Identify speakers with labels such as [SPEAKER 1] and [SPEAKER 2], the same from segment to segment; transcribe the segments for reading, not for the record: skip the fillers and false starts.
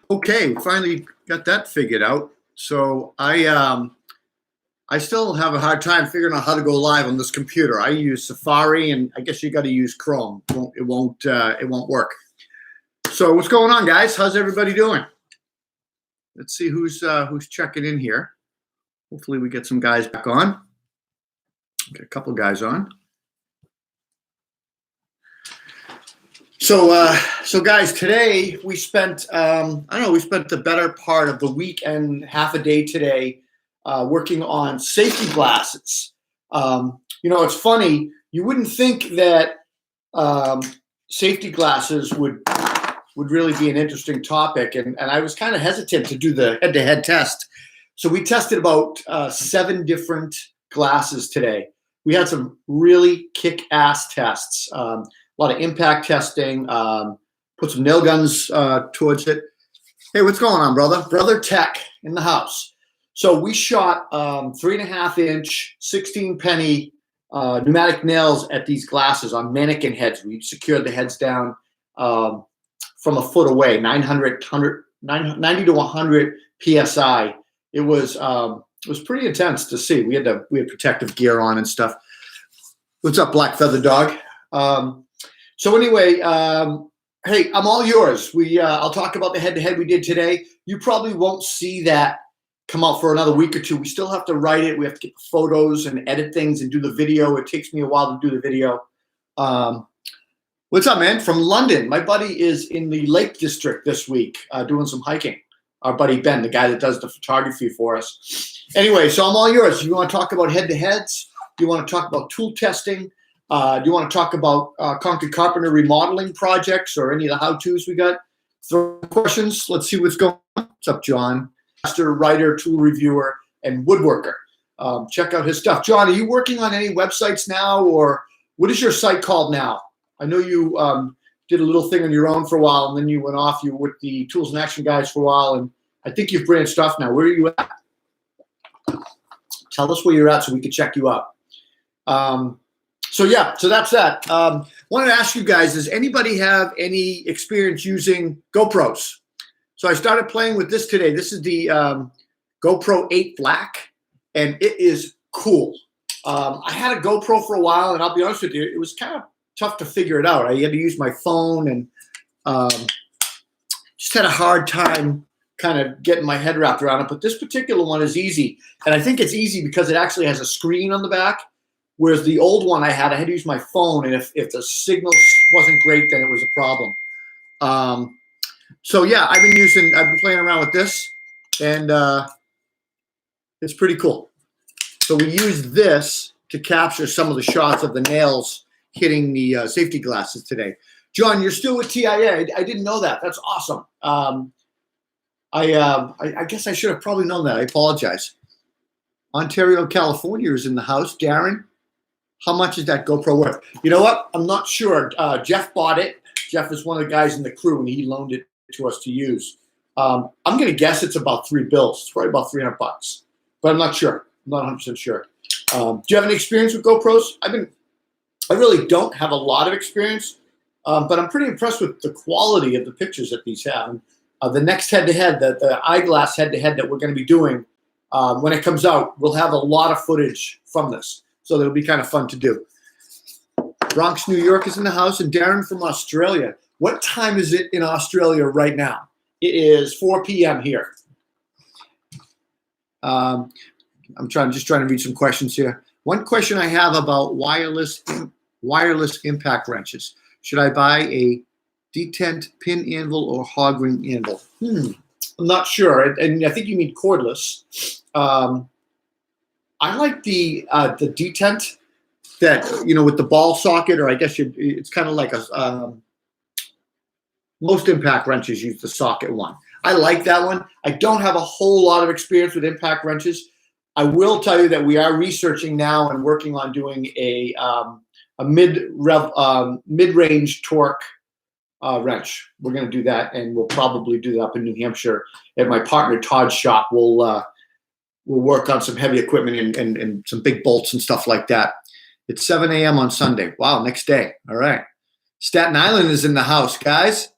[SPEAKER 1] Okay, we finally got that figured out. So I still have a hard time figuring out how to go live on this computer. I use Safari, and I guess you got to use Chrome. It won't work. So what's going on, guys? How's everybody doing? Let's see who's checking in here. Hopefully we get some guys back on. Get a couple guys on. So guys, today we spent we spent the better part of the weekend, half a day today, working on safety glasses. It's funny, you wouldn't think that safety glasses would really be an interesting topic, and I was kind of hesitant to do the head-to-head test. So we tested about 7 different glasses today. We had some really kick-ass tests. A lot of impact testing, put some nail guns towards it. Hey, what's going on, brother? Brother Tech in the house. So we shot 3.5-inch, 16-penny pneumatic nails at these glasses on mannequin heads. We secured the heads down from a foot away, 90 to 100 PSI. It was pretty intense to see. We had protective gear on and stuff. What's up, Black Feather Dog? So anyway, hey, I'm all yours. I'll talk about the head-to-head we did today. You probably won't see that come out for another week or two. We still have to write it. We have to get the photos and edit things and do the video. It takes me a while to do the video. What's up, man? From London. My buddy is in the Lake District this week doing some hiking. Our buddy Ben, the guy that does the photography for us. Anyway, so I'm all yours. You want to talk about head-to-heads? You want to talk about tool testing? Do you want to talk about concrete carpenter remodeling projects or any of the how-tos we got? Throw questions. Let's see what's going on. What's up, John? Master, writer, tool reviewer, and woodworker. Check out his stuff. John, are you working on any websites now, or what is your site called now? I know you did a little thing on your own for a while, and then you went off. You were with the Tools and Action guys for a while, and I think you've branched off now. Where are you at? Tell us where you're at so we can check you out. So that's that. Wanted to ask you guys, does anybody have any experience using GoPros? So I started playing with this today. This is the GoPro 8 Black, and it is cool. I had a GoPro for a while, and I'll be honest with you, it was kind of tough to figure it out. I had to use my phone, and just had a hard time kind of getting my head wrapped around it. But this particular one is easy, and I think it's easy because it actually has a screen on the back. Whereas the old one I had to use my phone, and if the signal wasn't great, then it was a problem. So yeah, I've been playing around with this, and it's pretty cool. So we used this to capture some of the shots of the nails hitting the safety glasses today. John, you're still with TIA. I didn't know that. That's awesome. I guess I should have probably known that. I apologize. Ontario, California is in the house. Darren. How much is that GoPro worth? You know what? I'm not sure. Jeff bought it. Jeff is one of the guys in the crew, and he loaned it to us to use. I'm going to guess it's about $3 bills. It's probably about $300, but I'm not sure. I'm not 100% sure. Do you have any experience with GoPros? I really don't have a lot of experience, but I'm pretty impressed with the quality of the pictures that these have. And, the next head-to-head, the eyeglass head-to-head that we're going to be doing, when it comes out, we'll have a lot of footage from this. So that'll be kind of fun to do. Bronx, New York is in the house, and Darren from Australia. What time is it in Australia right now? It is 4 p.m. here. I'm just trying to read some questions here. One question I have about wireless impact wrenches. Should I buy a detent pin anvil or hog ring anvil? I'm not sure, and I think you mean cordless. I like the detent that, with the ball socket, or I guess it's kind of like most impact wrenches use the socket one. I like that one. I don't have a whole lot of experience with impact wrenches. I will tell you that we are researching now and working on doing a mid-range torque wrench. We're going to do that, and we'll probably do that up in New Hampshire at my partner Todd's shop. We'll work on some heavy equipment and some big bolts and stuff like that. It's 7 a.m. on Sunday. Wow, next day. All right. Staten Island is in the house, guys.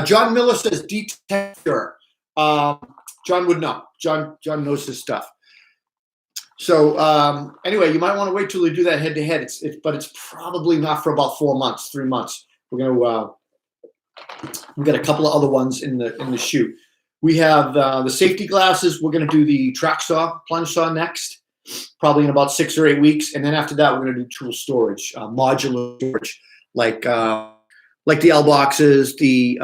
[SPEAKER 1] John Miller says detector. John would know. John knows his stuff. So anyway, you might want to wait till we do that head to head. But it's probably not for about 4 months, 3 months. We're gonna we've got a couple of other ones in the shoot. We have the safety glasses. We're gonna do the track saw, plunge saw next, probably in about 6 or 8 weeks, and then after that, we're gonna do tool storage, modular storage, like the L boxes, the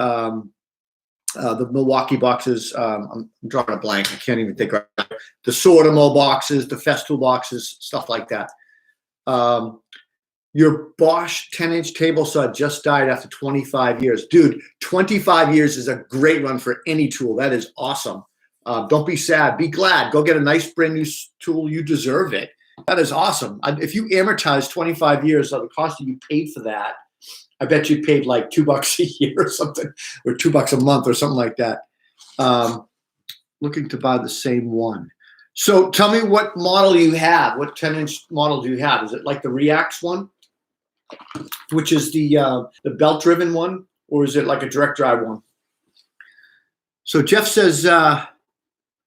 [SPEAKER 1] Milwaukee boxes. I'm drawing a blank. I can't even think of it. The Sortimo boxes, the Festool boxes, stuff like that. Your Bosch 10-inch table saw just died after 25 years. Dude, 25 years is a great run for any tool. That is awesome. Don't be sad. Be glad. Go get a nice brand new tool. You deserve it. That is awesome. If you amortize 25 years of the cost that you paid for that, I bet you paid like $2 a year or something, or $2 a month or something like that. Looking to buy the same one. So tell me what model you have. What 10-inch model do you have? Is it like the Reax one, which is the belt-driven one, or is it like a direct drive one? So Jeff says,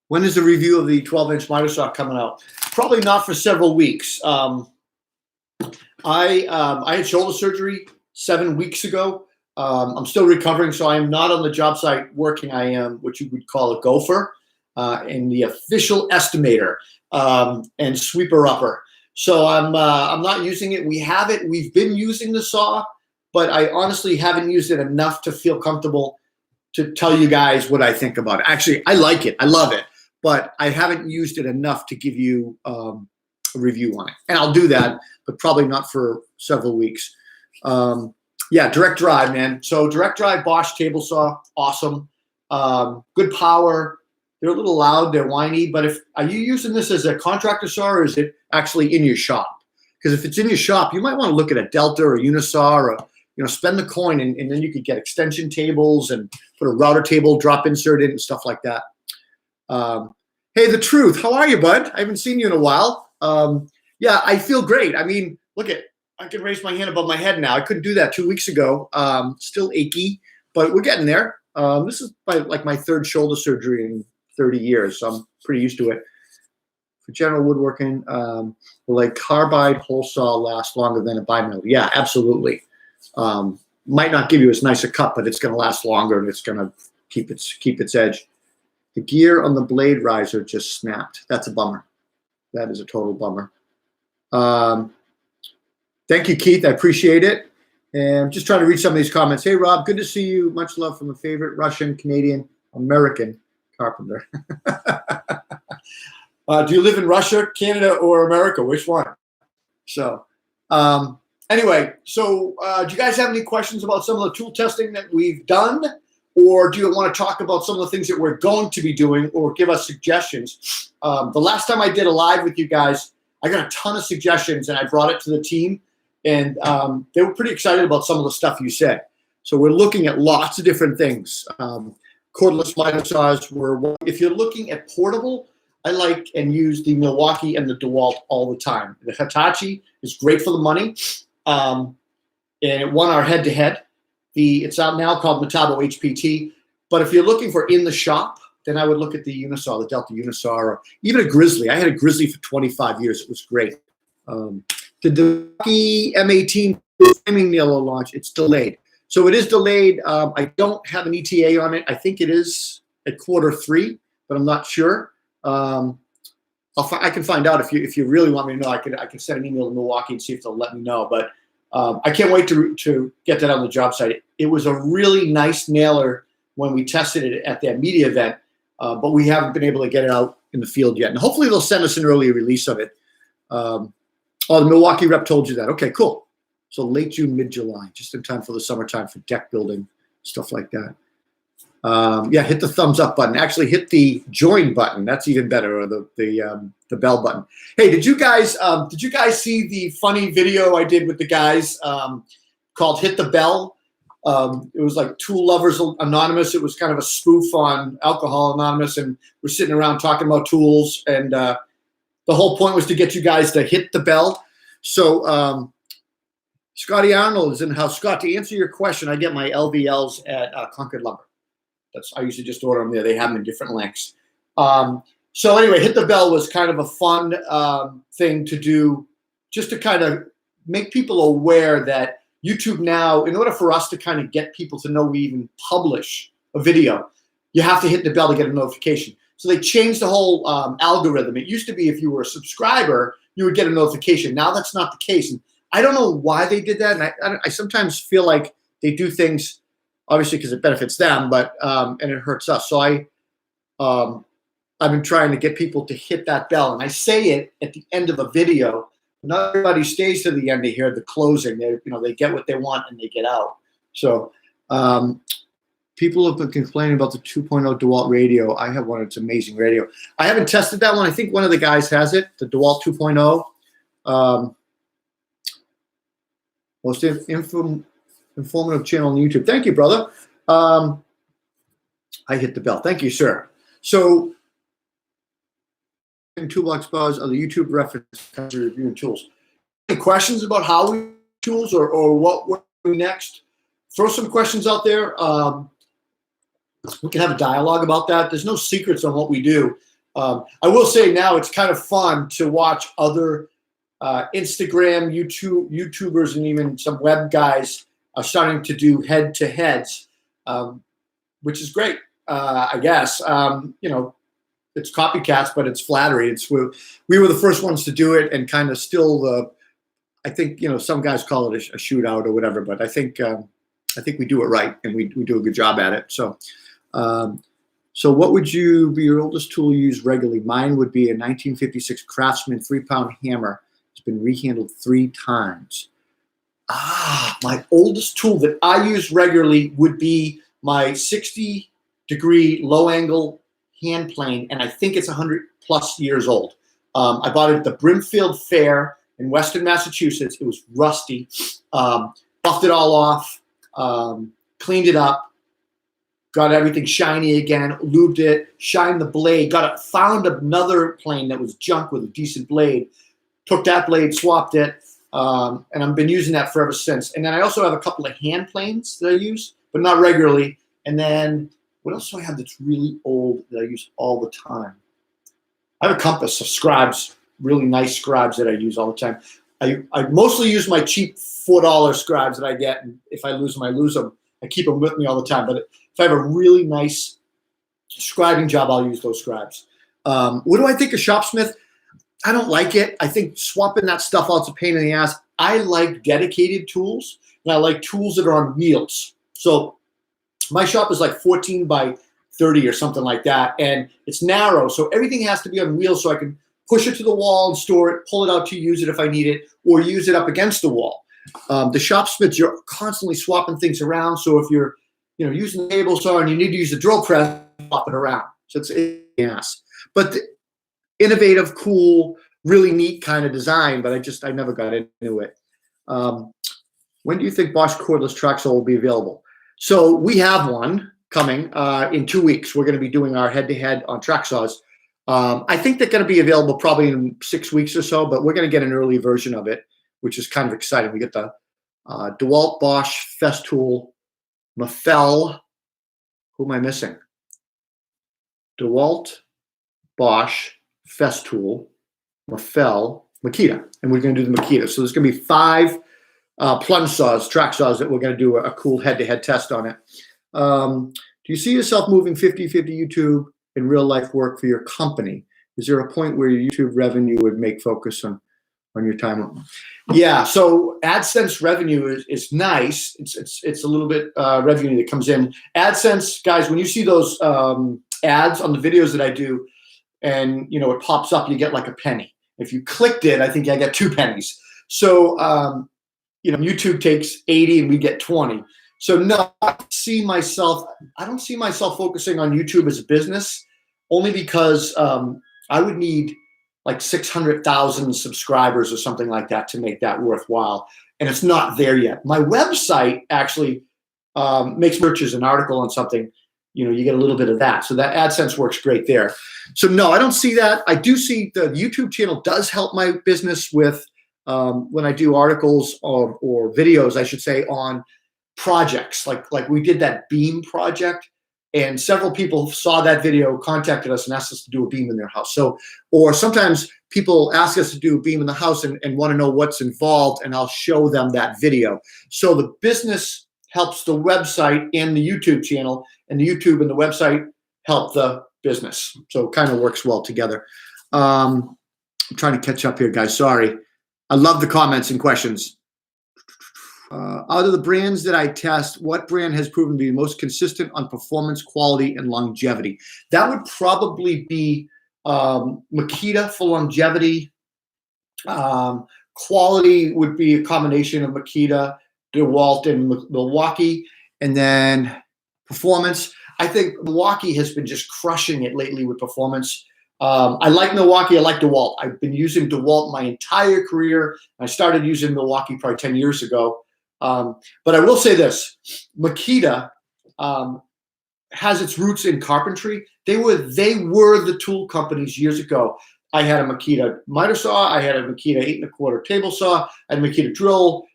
[SPEAKER 1] when is the review of the 12-inch miter saw coming out? Probably not for several weeks. I had shoulder surgery 7 weeks ago. I'm still recovering, so I am not on the job site working. I am what you would call a gopher in the official estimator and sweeper upper. So I'm not using it. We have it. We've been using the saw, but I honestly haven't used it enough to feel comfortable to tell you guys what I think about it. Actually, I like it. I love it, but I haven't used it enough to give you a review on it. And I'll do that, but probably not for several weeks. Yeah, direct drive, man. So direct drive Bosch table saw, awesome. Good power. They're a little loud, they're whiny, but are you using this as a contractor saw, or is it actually in your shop? Because if it's in your shop, you might want to look at a Delta or a Unisaw, or spend the coin, and then you could get extension tables and put a router table, drop insert in, and stuff like that. Hey, The Truth, how are you, bud? I haven't seen you in a while. Yeah, I feel great. I mean, I can raise my hand above my head now. I couldn't do that 2 weeks ago. Still achy, but we're getting there. This is my third shoulder surgery in 30 years, so I'm pretty used to it. For general woodworking, will a carbide hole saw last longer than a bi-mill? Yeah, absolutely. Might not give you as nice a cut, but it's going to last longer, and it's going to keep its edge. The gear on the blade riser just snapped. That's a bummer. That is a total bummer. Thank you, Keith. I appreciate it. And I'm just trying to read some of these comments. Hey, Rob, good to see you. Much love from a favorite Russian, Canadian, American carpenter. Do you live in Russia, Canada, or America? Which one? So anyway, do you guys have any questions about some of the tool testing that we've done? Or do you want to talk about some of the things that we're going to be doing, or give us suggestions? The last time I did a live with you guys, I got a ton of suggestions, and I brought it to the team. And they were pretty excited about some of the stuff you said. So we're looking at lots of different things. Cordless miter saws if you're looking at portable, I like and use the Milwaukee and the DeWalt all the time. The Hitachi is great for the money. And it won our head-to-head. It's out now called Metabo HPT. But if you're looking for in the shop, then I would look at the Unisaw, the Delta Unisaw, or even a Grizzly. I had a Grizzly for 25 years. It was great. The Milwaukee M18 framing nail launch, it's delayed. So it is delayed. I don't have an ETA on it. I think it is at Q3, but I'm not sure. I can find out if you really want me to know. I can send an email to Milwaukee and see if they'll let me know. But I can't wait to get that on the job site. It was a really nice nailer when we tested it at their media event, but we haven't been able to get it out in the field yet. And hopefully they'll send us an early release of it. The Milwaukee rep told you that. Okay, cool. So late June, mid-July, just in time for the summertime for deck building, stuff like that. Yeah, hit the thumbs up button. Actually, hit the join button. That's even better, or the bell button. Hey, did you guys see the funny video I did with the guys called "Hit the Bell"? It was like Tool Lovers Anonymous. It was kind of a spoof on Alcohol Anonymous, and we're sitting around talking about tools, and the whole point was to get you guys to hit the bell. So Scotty Arnold is in the house. Scott, to answer your question, I get my LVLs at Concord Lumber. I usually just order them there. They have them in different lengths. So anyway, Hit the Bell was kind of a fun thing to do, just to kind of make people aware that YouTube now, in order for us to kind of get people to know we even publish a video, you have to hit the bell to get a notification. So they changed the whole algorithm. It used to be if you were a subscriber, you would get a notification. Now that's not the case. And I don't know why they did that. And I sometimes feel like they do things, obviously, because it benefits them, but and it hurts us. So I've been trying to get people to hit that bell. And I say it at the end of a video. Not everybody stays to the end to hear the closing. They get what they want and they get out. So people have been complaining about the 2.0 DeWalt radio. I have one. It's amazing radio. I haven't tested that one. I think one of the guys has it, the DeWalt 2.0. Most informative channel on YouTube. Thank you, brother. I hit the bell. Thank you, sir. So, ToolBoxBuzz are the YouTube reference reviewing tools. Any questions about how we tools or what we're doing next? Throw some questions out there. We can have a dialogue about that. There's no secrets on what we do. I will say now it's kind of fun to watch other Instagram, YouTubers, and even some web guys are starting to do head-to-heads, which is great, I guess. It's copycats, but it's flattery. We were the first ones to do it, and kind of still I think some guys call it a shootout or whatever, but I think we do it right, and we do a good job at it. So what would be your oldest tool you use regularly? Mine would be a 1956 Craftsman 3-pound hammer. It's been rehandled 3 times. My oldest tool that I use regularly would be my 60-degree low-angle hand plane, and I think it's 100+ years old. I bought it at the Brimfield Fair in Western Massachusetts. It was rusty. Buffed it all off, cleaned it up, got everything shiny again, lubed it, shined the blade, found another plane that was junk with a decent blade, took that blade, swapped it, and I've been using that forever since. And then I also have a couple of hand planes that I use, but not regularly. And then what else do I have that's really old that I use all the time? I have a compass of scribes, really nice scribes that I use all the time. I mostly use my cheap $4 scribes that I get, and if I lose them, I lose them. I keep them with me all the time. But if I have a really nice scribing job, I'll use those scribes. What do I think of Shopsmith? I don't like it. I think swapping that stuff out is a pain in the ass. I like dedicated tools, and I like tools that are on wheels. So my shop is like 14 by 30 or something like that, and it's narrow, so everything has to be on wheels so I can push it to the wall and store it, pull it out to use it if I need it, or use it up against the wall. The Shopsmiths, you're constantly swapping things around, so if you're using the table saw and you need to use a drill press, swap it around. So it's yes. But innovative, cool, really neat kind of design, but I never got into it. When do you think Bosch cordless track saw will be available? So we have one coming in 2 weeks. We're going to be doing our head-to-head on track saws. I think they're going to be available probably in 6 weeks or so, but we're going to get an early version of it, which is kind of exciting. We get the DeWalt Bosch Festool Mafell. Who am I missing? DeWalt Bosch Festool Mafell Makita, and we're going to do the Makita. So there's going to be 5 plunge saws, track saws, that we're going to do a cool head-to-head test on it. Do you see yourself moving 50-50 YouTube and real-life work for your company? Is there a point where your YouTube revenue would make focus on your time? Yeah, so AdSense revenue is nice. It's a little bit revenue that comes in. AdSense, guys, when you see those ads on the videos that I do, and it pops up, you get like a penny. If you clicked it, I think I get 2 pennies. So YouTube takes 80 and we get 20. So no, I don't see myself focusing on YouTube as a business, only because I would need like 600,000 subscribers or something like that to make that worthwhile. And it's not there yet. My website actually makes searches an article on something, you get a little bit of that. So that AdSense works great there. So no, I don't see that. I do see the YouTube channel does help my business with when I do articles or videos, I should say, on projects. Like we did that beam project, and several people saw that video, contacted us, and asked us to do a beam in their house. So, or sometimes people ask us to do a beam in the house and want to know what's involved, and I'll show them that video. So the business helps the website and the YouTube channel, and the YouTube and the website help the business. So it kind of works well together. I'm trying to catch up here, guys. Sorry. I love the comments and questions. Out of the brands that I test, what brand has proven to be most consistent on performance, quality, and longevity? That would probably be Makita for longevity. Quality would be a combination of Makita, DeWalt, and Milwaukee. And then performance, I think Milwaukee has been just crushing it lately with performance. I like Milwaukee. I like DeWalt. I've been using DeWalt my entire career. I started using Milwaukee probably 10 years ago. But I will say this, Makita has its roots in carpentry. They were the tool companies years ago. I had a Makita miter saw. I had a Makita 8 1/4 table saw. I had a Makita drill,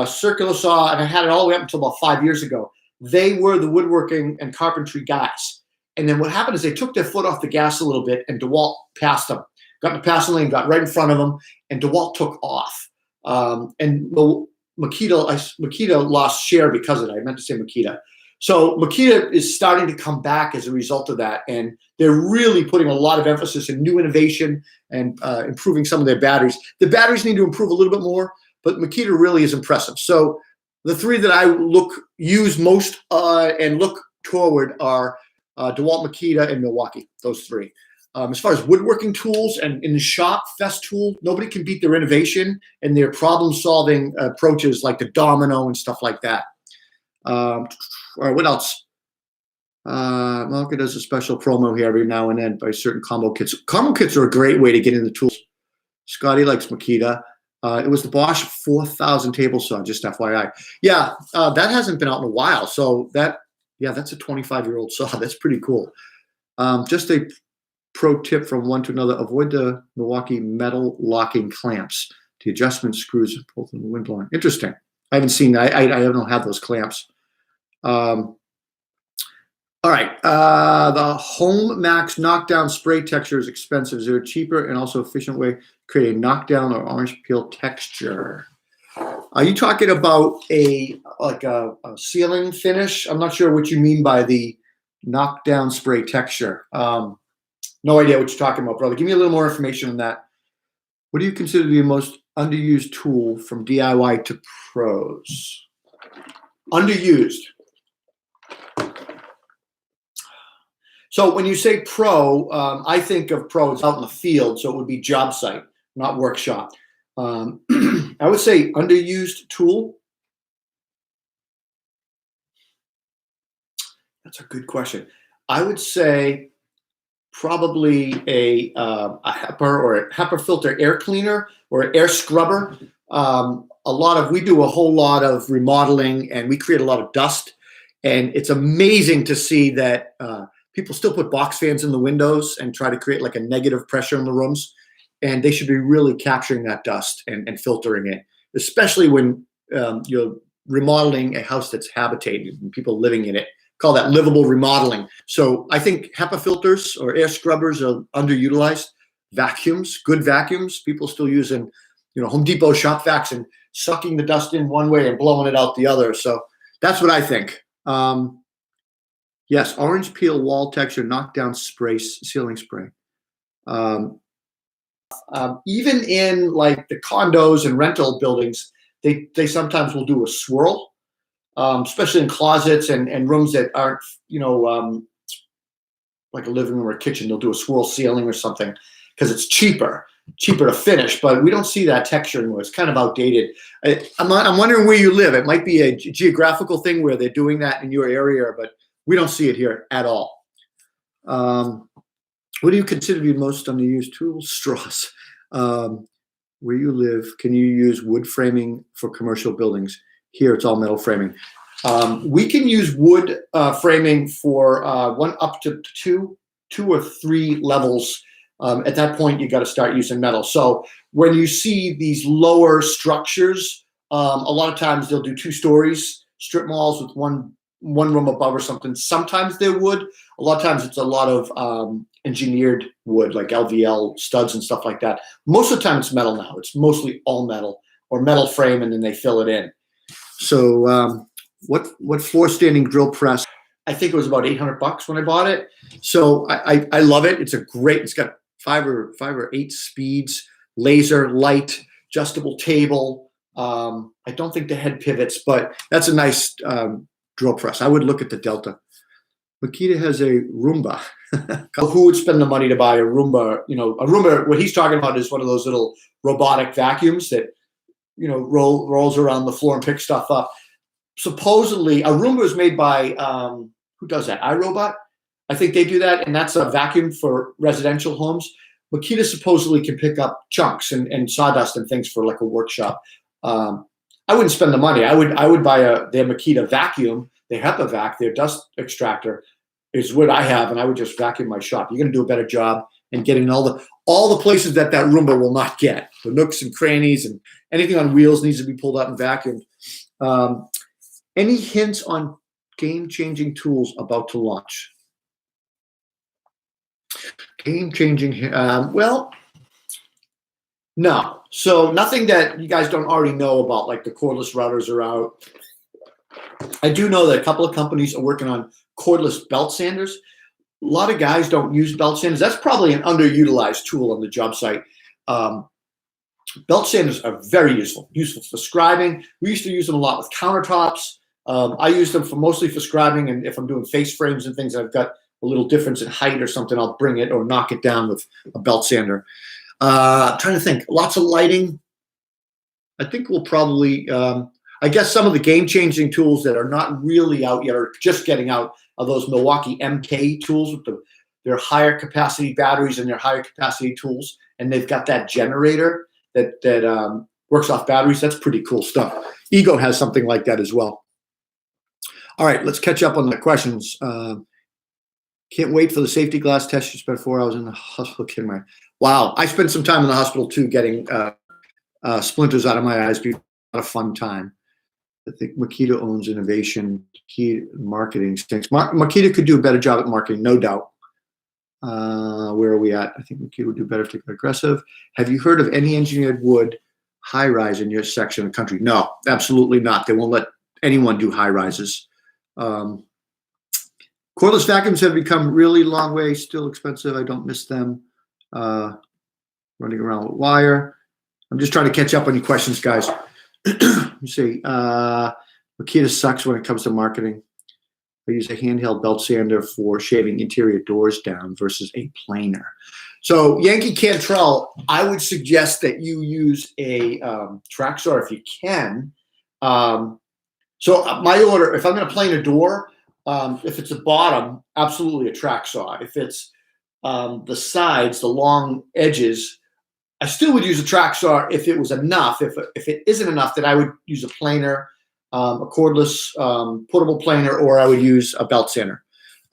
[SPEAKER 1] circular saw, and I had it all the way up until about 5 years ago. They were the woodworking and carpentry guys. And then what happened is they took their foot off the gas a little bit, and DeWalt passed them. Got in the passing lane, got right in front of them, and DeWalt took off. And Makita lost share because of that. I meant to say Makita. So Makita is starting to come back as a result of that, and they're really putting a lot of emphasis in new innovation and improving some of their batteries. The batteries need to improve a little bit more, but Makita really is impressive. So the three that I use most and look toward are DeWalt, Makita, and Milwaukee. Those three. As far as woodworking tools and in the shop, Festool, nobody can beat their innovation and their problem-solving approaches like the Domino and stuff like that. All right, what else? Milwaukee does a special promo here every now and then by certain combo kits. Combo kits are a great way to get into tools. Scotty likes Makita. It was the Bosch 4000 table saw, just FYI. Yeah, that hasn't been out in a while. So that's a 25-year-old saw. That's pretty cool. Just a pro tip from one to another: avoid the Milwaukee metal locking clamps. The adjustment screws both in the wind blowing. Interesting. I haven't seen that. I don't have those clamps. All right. The Home Max knockdown spray texture is expensive. Is there a cheaper and also efficient way to create a knockdown or orange peel texture? Are you talking about a ceiling finish? I'm not sure what you mean by the knockdown spray texture. No idea what you're talking about, brother. Give me a little more information on that. What do you consider to be the most underused tool from DIY to pros? Underused. So when you say pro, I think of pros out in the field, so it would be job site, not workshop. I would say underused tool. That's a good question. I would say probably a HEPA or a HEPA filter air cleaner or an air scrubber. We do a whole lot of remodeling, and we create a lot of dust. And it's amazing to see that people still put box fans in the windows and try to create like a negative pressure in the rooms. And they should be really capturing that dust and filtering it, especially when you're remodeling a house that's habitated and people living in it. Call that livable remodeling. So I think HEPA filters or air scrubbers are underutilized. Vacuums, good vacuums, people still using, Home Depot shop vacs and sucking the dust in one way and blowing it out the other. So that's what I think. Yes, orange peel wall texture, knockdown spray, ceiling spray. Even in like the condos and rental buildings, they sometimes will do a swirl. Especially in closets and rooms that aren't, like a living room or a kitchen, they'll do a swirl ceiling or something because it's cheaper to finish. But we don't see that texture anymore. It's kind of outdated. I'm wondering where you live. It might be a geographical thing where they're doing that in your area, but we don't see it here at all. What do you consider to be most underused tools? Straws. Where you live, can you use wood framing for commercial buildings? Here, it's all metal framing. We can use wood framing for one up to two or three levels. At that point, you got to start using metal. So when you see these lower structures, a lot of times they'll do 2 stories, strip malls with one room above or something. Sometimes they're wood. A lot of times it's a lot of engineered wood, like LVL studs and stuff like that. Most of the time it's metal now. It's mostly all metal or metal frame, and then they fill it in. So what floor standing drill press? I think it was about $800 when I bought it. So I love it. It's got 5 or 8 speeds, laser, light, adjustable table. I don't think the head pivots, but that's a nice drill press. I would look at the Delta. Makita has a Roomba. Who would spend the money to buy a Roomba? A Roomba, what he's talking about is one of those little robotic vacuums that, rolls around the floor and picks stuff up. Supposedly, a Roomba is made by, who does that? iRobot? I think they do that, and that's a vacuum for residential homes. Makita supposedly can pick up chunks and sawdust and things for like a workshop. I wouldn't spend the money. I would buy their Makita vacuum, their HEPA vac, their dust extractor is what I have, and I would just vacuum my shop. You're going to do a better job in getting all the places that Roomba will not get, the nooks and crannies, and anything on wheels needs to be pulled out and vacuumed. Any hints on game-changing tools about to launch? Game-changing, well, no. So nothing that you guys don't already know about, like the cordless routers are out. I do know that a couple of companies are working on cordless belt sanders. A lot of guys don't use belt sanders. That's probably an underutilized tool on the job site. Belt sanders are very useful for scribing. We used to use them a lot with countertops. I use them mostly for scribing, and if I'm doing face frames and things, I've got a little difference in height or something, I'll bring it or knock it down with a belt sander. Trying to think, lots of lighting. I think we'll probably, I guess some of the game-changing tools that are not really out yet or just getting out are those Milwaukee MK tools with their higher capacity batteries and their higher capacity tools, and they've got that generator that works off batteries. That's pretty cool stuff. Ego has something like that as well. All right, let's catch up on the questions. Can't wait for the safety glass test. You spent 4 hours in the hospital. Kidding me. Wow, I spent some time in the hospital too, getting splinters out of my eyes. A lot of fun time. I think Makita owns innovation, key marketing stinks. Makita could do a better job at marketing, no doubt. Where are we at? I think Makita would do better if they got aggressive. Have you heard of any engineered wood high rise in your section of the country? No, absolutely not. They won't let anyone do high rises. Cordless vacuums have become really long way, still expensive. I don't miss them. Running around with wire. I'm just trying to catch up on your questions, guys. Let me see. Makita sucks when it comes to marketing. I use a handheld belt sander for shaving interior doors down versus a planer. So Yankee Cantrell, I would suggest that you use a track saw if you can. So my order, if I'm going to plane a door, if it's a bottom, absolutely a track saw. If it's the sides, the long edges, I still would use a track saw if it was enough. If it isn't enough, then I would use a planer, a cordless portable planer, or I would use a belt sander.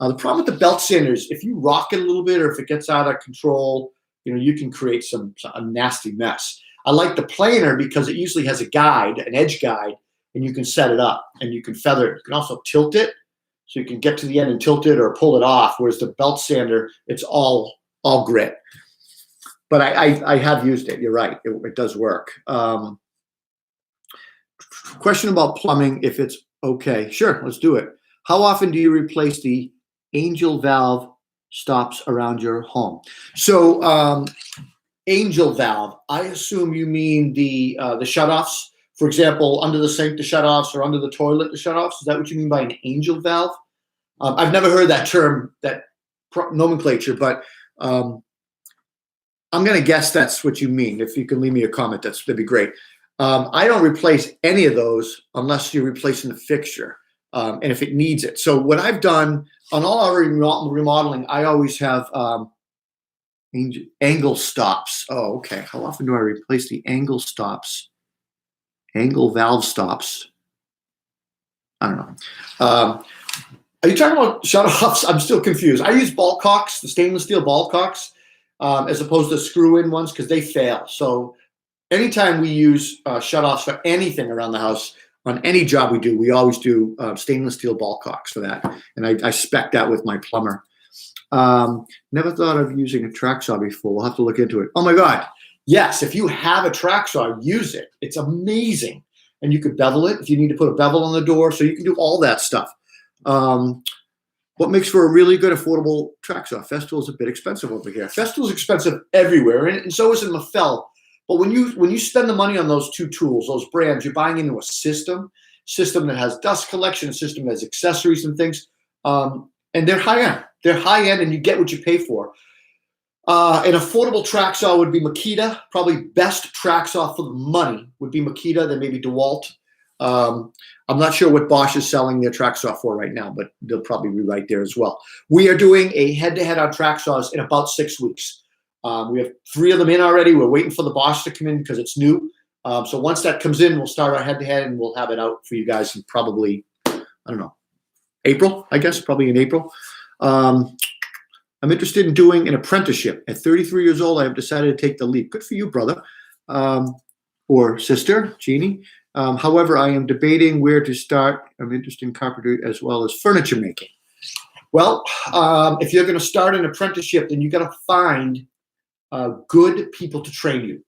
[SPEAKER 1] The problem with the belt sander is if you rock it a little bit or if it gets out of control, you can create a nasty mess. I like the planer because it usually has a guide, an edge guide, and you can set it up and you can feather it. You can also tilt it, so you can get to the end and tilt it or pull it off, whereas the belt sander, it's all grit. But I have used it. You're right. It does work. Question about plumbing, if it's okay. Sure, let's do it. How often do you replace the angel valve stops around your home? So angel valve, I assume you mean the shutoffs. For example, under the sink, the shutoffs, or under the toilet, the shutoffs. Is that what you mean by an angel valve? I've never heard that term, that nomenclature, but I'm going to guess that's what you mean. If you can leave me a comment, that'd be great. I don't replace any of those unless you're replacing the fixture, and if it needs it. So what I've done on all our remodeling, I always have angle stops. Oh, okay. How often do I replace the angle stops? Angle valve stops. I don't know. Are you talking about shutoffs? I'm still confused. I use ball cocks, the stainless steel ball cocks. as opposed to screw-in ones because they fail. So anytime we use shutoffs for anything around the house, on any job we do, we always do stainless steel ball cocks for that. And I spec that with my plumber. Never thought of using a track saw before. We'll have to look into it. Oh my God. Yes, if you have a track saw, use it. It's amazing. And you could bevel it if you need to put a bevel on the door. So you can do all that stuff. What makes for a really good affordable track saw? Festool is a bit expensive over here. Festool is expensive everywhere, and so is in Mafell. But when you spend the money on those two tools, those brands, you're buying into a system that has dust collection, a system that has accessories and things, and they're high end. They're high end, and you get what you pay for. An affordable track saw would be Makita. Probably best track saw for the money would be Makita, then maybe DeWalt. I'm not sure what Bosch is selling their track saw for right now, but they'll probably be right there as well. We are doing a head-to-head on track saws in about 6 weeks. We have 3 of them in already. We're waiting for the Bosch to come in because it's new. So once that comes in, we'll start our head-to-head, and we'll have it out for you guys in probably, I don't know, April, I guess, probably in April. I'm interested in doing an apprenticeship. At 33 years old, I have decided to take the leap. Good for you, brother. Or sister, Jeannie. However, I am debating where to start. I'm interested in carpentry as well as furniture making. Well, if you're going to start an apprenticeship, then you got to find good people to train you,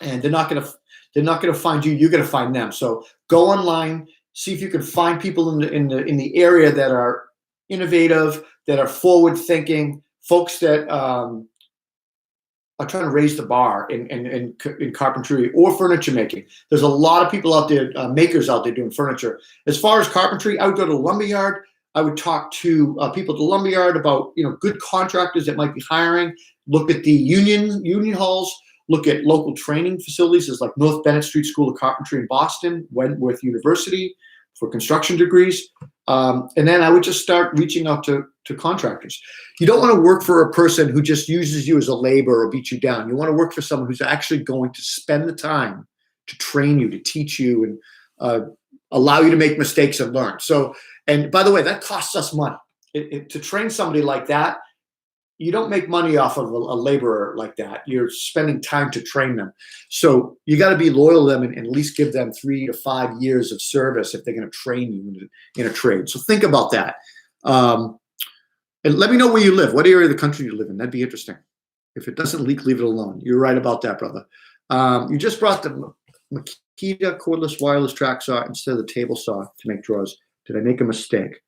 [SPEAKER 1] and they're not going to find you. You're going to find them. So go online, see if you can find people in the area that are innovative, that are forward thinking, folks that are trying to raise the bar in carpentry or furniture making. There's a lot of people out there, makers out there doing furniture. As far as carpentry, I would go to the lumberyard. I would talk to people at the lumberyard about good contractors that might be hiring. Look at the union halls. Look at local training facilities. There's like North Bennett Street School of Carpentry in Boston, Wentworth University for construction degrees. And then I would just start reaching out to contractors. You don't want to work for a person who just uses you as a laborer or beats you down. You want to work for someone who's actually going to spend the time to train you, to teach you, and allow you to make mistakes and learn. So, and by the way, that costs us money. To train somebody like that, you don't make money off of a laborer like that. You're spending time to train them. So you got to be loyal to them and at least give them 3 to 5 years of service if they're going to train you in a trade. So think about that. And let me know where you live, what area of the country you live in. That'd be interesting. If it doesn't leak, leave it alone. You're right about that, brother. You just brought the Makita cordless wireless track saw instead of the table saw to make drawers. Did I make a mistake?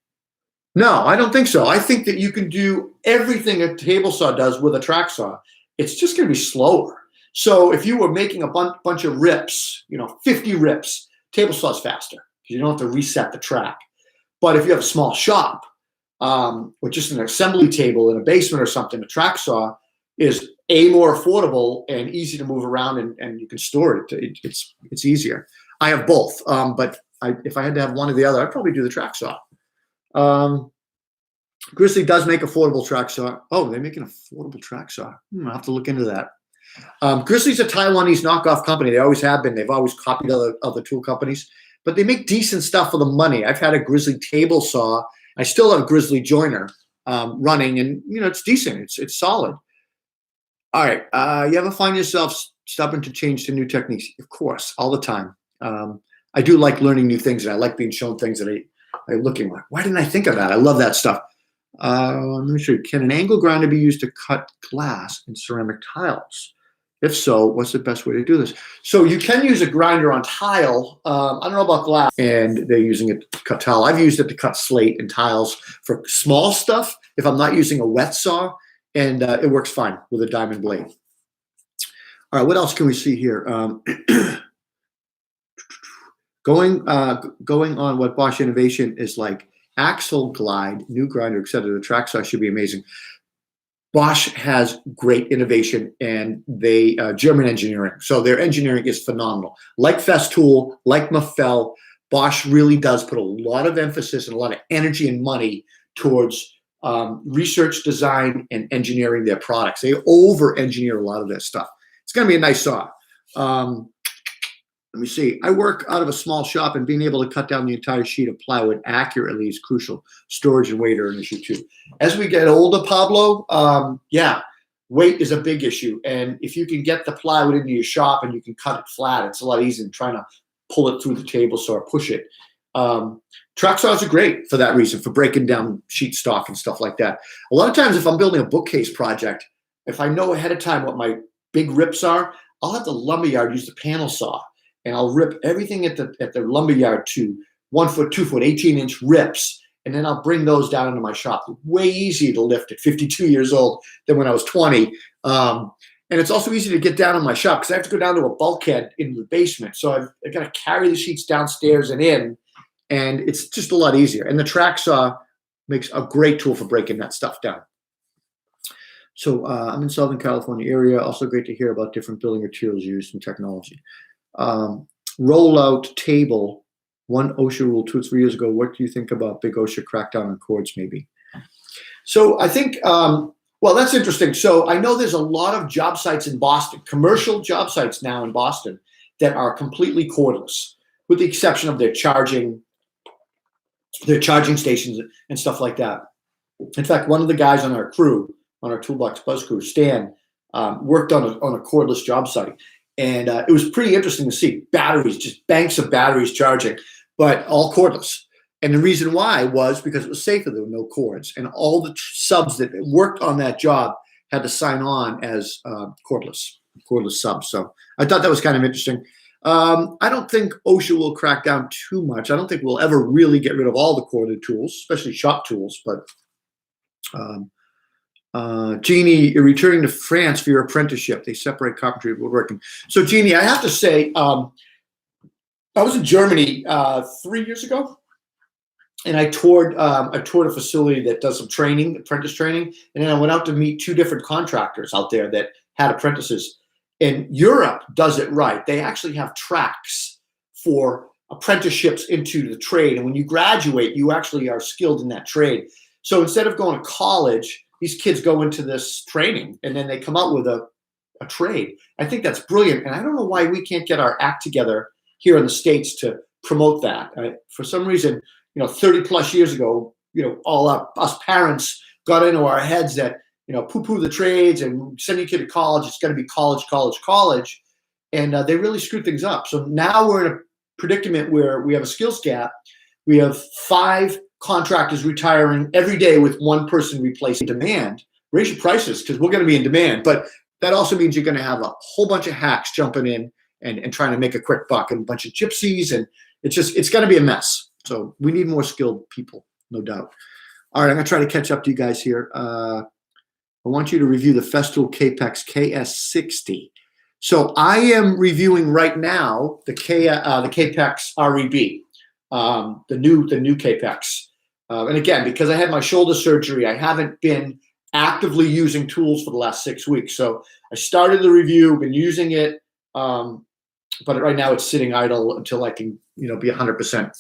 [SPEAKER 1] No, I don't think so. I think that you can do everything a table saw does with a track saw. It's just going to be slower. So if you were making a bunch of rips, 50 rips, table saw's faster because you don't have to reset the track. But if you have a small shop or just an assembly table in a basement or something, a track saw is more affordable and easy to move around, and you can store it. It's easier. I have both, but if I had to have one or the other, I'd probably do the track saw. Grizzly does make affordable track saw. Oh, they make an affordable track saw. I'll have to look into that. Grizzly's a Taiwanese knockoff company. They always have been. They've always copied other tool companies, but they make decent stuff for the money. I've had a Grizzly table saw. I still have a Grizzly joiner running, and it's decent. It's solid. All right. You ever find yourself stubborn to change to new techniques? Of course, all the time. I do like learning new things, and I like being shown things that I'm looking like. Why didn't I think of that? I love that stuff. Let me show you. Can an angle grinder be used to cut glass and ceramic tiles? If so, what's the best way to do this? So you can use a grinder on tile. I don't know about glass, and they're using it to cut tile. I've used it to cut slate and tiles for small stuff if I'm not using a wet saw, and it works fine with a diamond blade. All right, what else can we see here? Going on what Bosch innovation is like. Axle glide, new grinder, etc. The track saw should be amazing. Bosch has great innovation, and they German engineering. So their engineering is phenomenal. Like Festool, like Mafell, Bosch really does put a lot of emphasis and a lot of energy and money towards research, design, and engineering their products. They over-engineer a lot of that stuff. It's going to be a nice saw. Let me see. I work out of a small shop, and being able to cut down the entire sheet of plywood accurately is crucial. Storage and weight are an issue too. As we get older, Pablo, yeah, weight is a big issue. And if you can get the plywood into your shop and you can cut it flat, it's a lot easier than trying to pull it through the table saw or push it. Track saws are great for that reason, for breaking down sheet stock and stuff like that. A lot of times if I'm building a bookcase project, if I know ahead of time what my big rips are, I'll have the lumberyard use the panel saw, and I'll rip everything at the lumberyard to 1 foot, 2 foot, 18-inch rips, and then I'll bring those down into my shop. Way easier to lift at 52 years old than when I was 20. And it's also easy to get down in my shop because I have to go down to a bulkhead in the basement. So I've got to carry the sheets downstairs and in, and it's just a lot easier. And the track saw makes a great tool for breaking that stuff down. So I'm in Southern California area. Also great to hear about different building materials used and technology. Rollout table, one OSHA rule 2 or 3 years ago. What do you think about big OSHA crackdown on cords maybe? So I think, well, that's interesting. So I know there's a lot of job sites in Boston, commercial job sites now in Boston that are completely cordless, with the exception of their charging stations and stuff like that. In fact, one of the guys on our crew, on our ToolBoxBuzz crew, Stan, worked on a cordless job site. And it was pretty interesting to see batteries, just banks of batteries charging, but all cordless. And the reason why was because it was safer. There were no cords. And all the subs that worked on that job had to sign on as cordless subs. So I thought that was kind of interesting. I don't think OSHA will crack down too much. I don't think we'll ever really get rid of all the corded tools, especially shop tools. But Jeannie, you're returning to France for your apprenticeship. They separate carpentry and woodworking. So Jeannie, I have to say, I was in Germany 3 years ago, and I toured a facility that does some training, apprentice training, and then I went out to meet 2 different contractors out there that had apprentices. And Europe does it right. They actually have tracks for apprenticeships into the trade, and when you graduate, you actually are skilled in that trade. So instead of going to college, these kids go into this training and then they come out with a trade. I think that's brilliant. And I don't know why we can't get our act together here in the States to promote that. For some reason, 30 plus years ago, all us parents got into our heads that, poo-poo the trades and send your kid to college. It's going to be college, college, college. And they really screwed things up. So now we're in a predicament where we have a skills gap. We have 5 contractors retiring every day with 1 person replacing demand. Raise your prices because we're going to be in demand. But that also means you're going to have a whole bunch of hacks jumping in and trying to make a quick buck, and a bunch of gypsies. And it's going to be a mess. So we need more skilled people, no doubt. All right, I'm going to try to catch up to you guys here. I want you to review the Festool Capex KS60. So I am reviewing right now the Capex REB, the new Capex. And again, because I had my shoulder surgery, I haven't been actively using tools for the last 6 weeks. So I started the review, been using it, but right now it's sitting idle until I can, be 100%,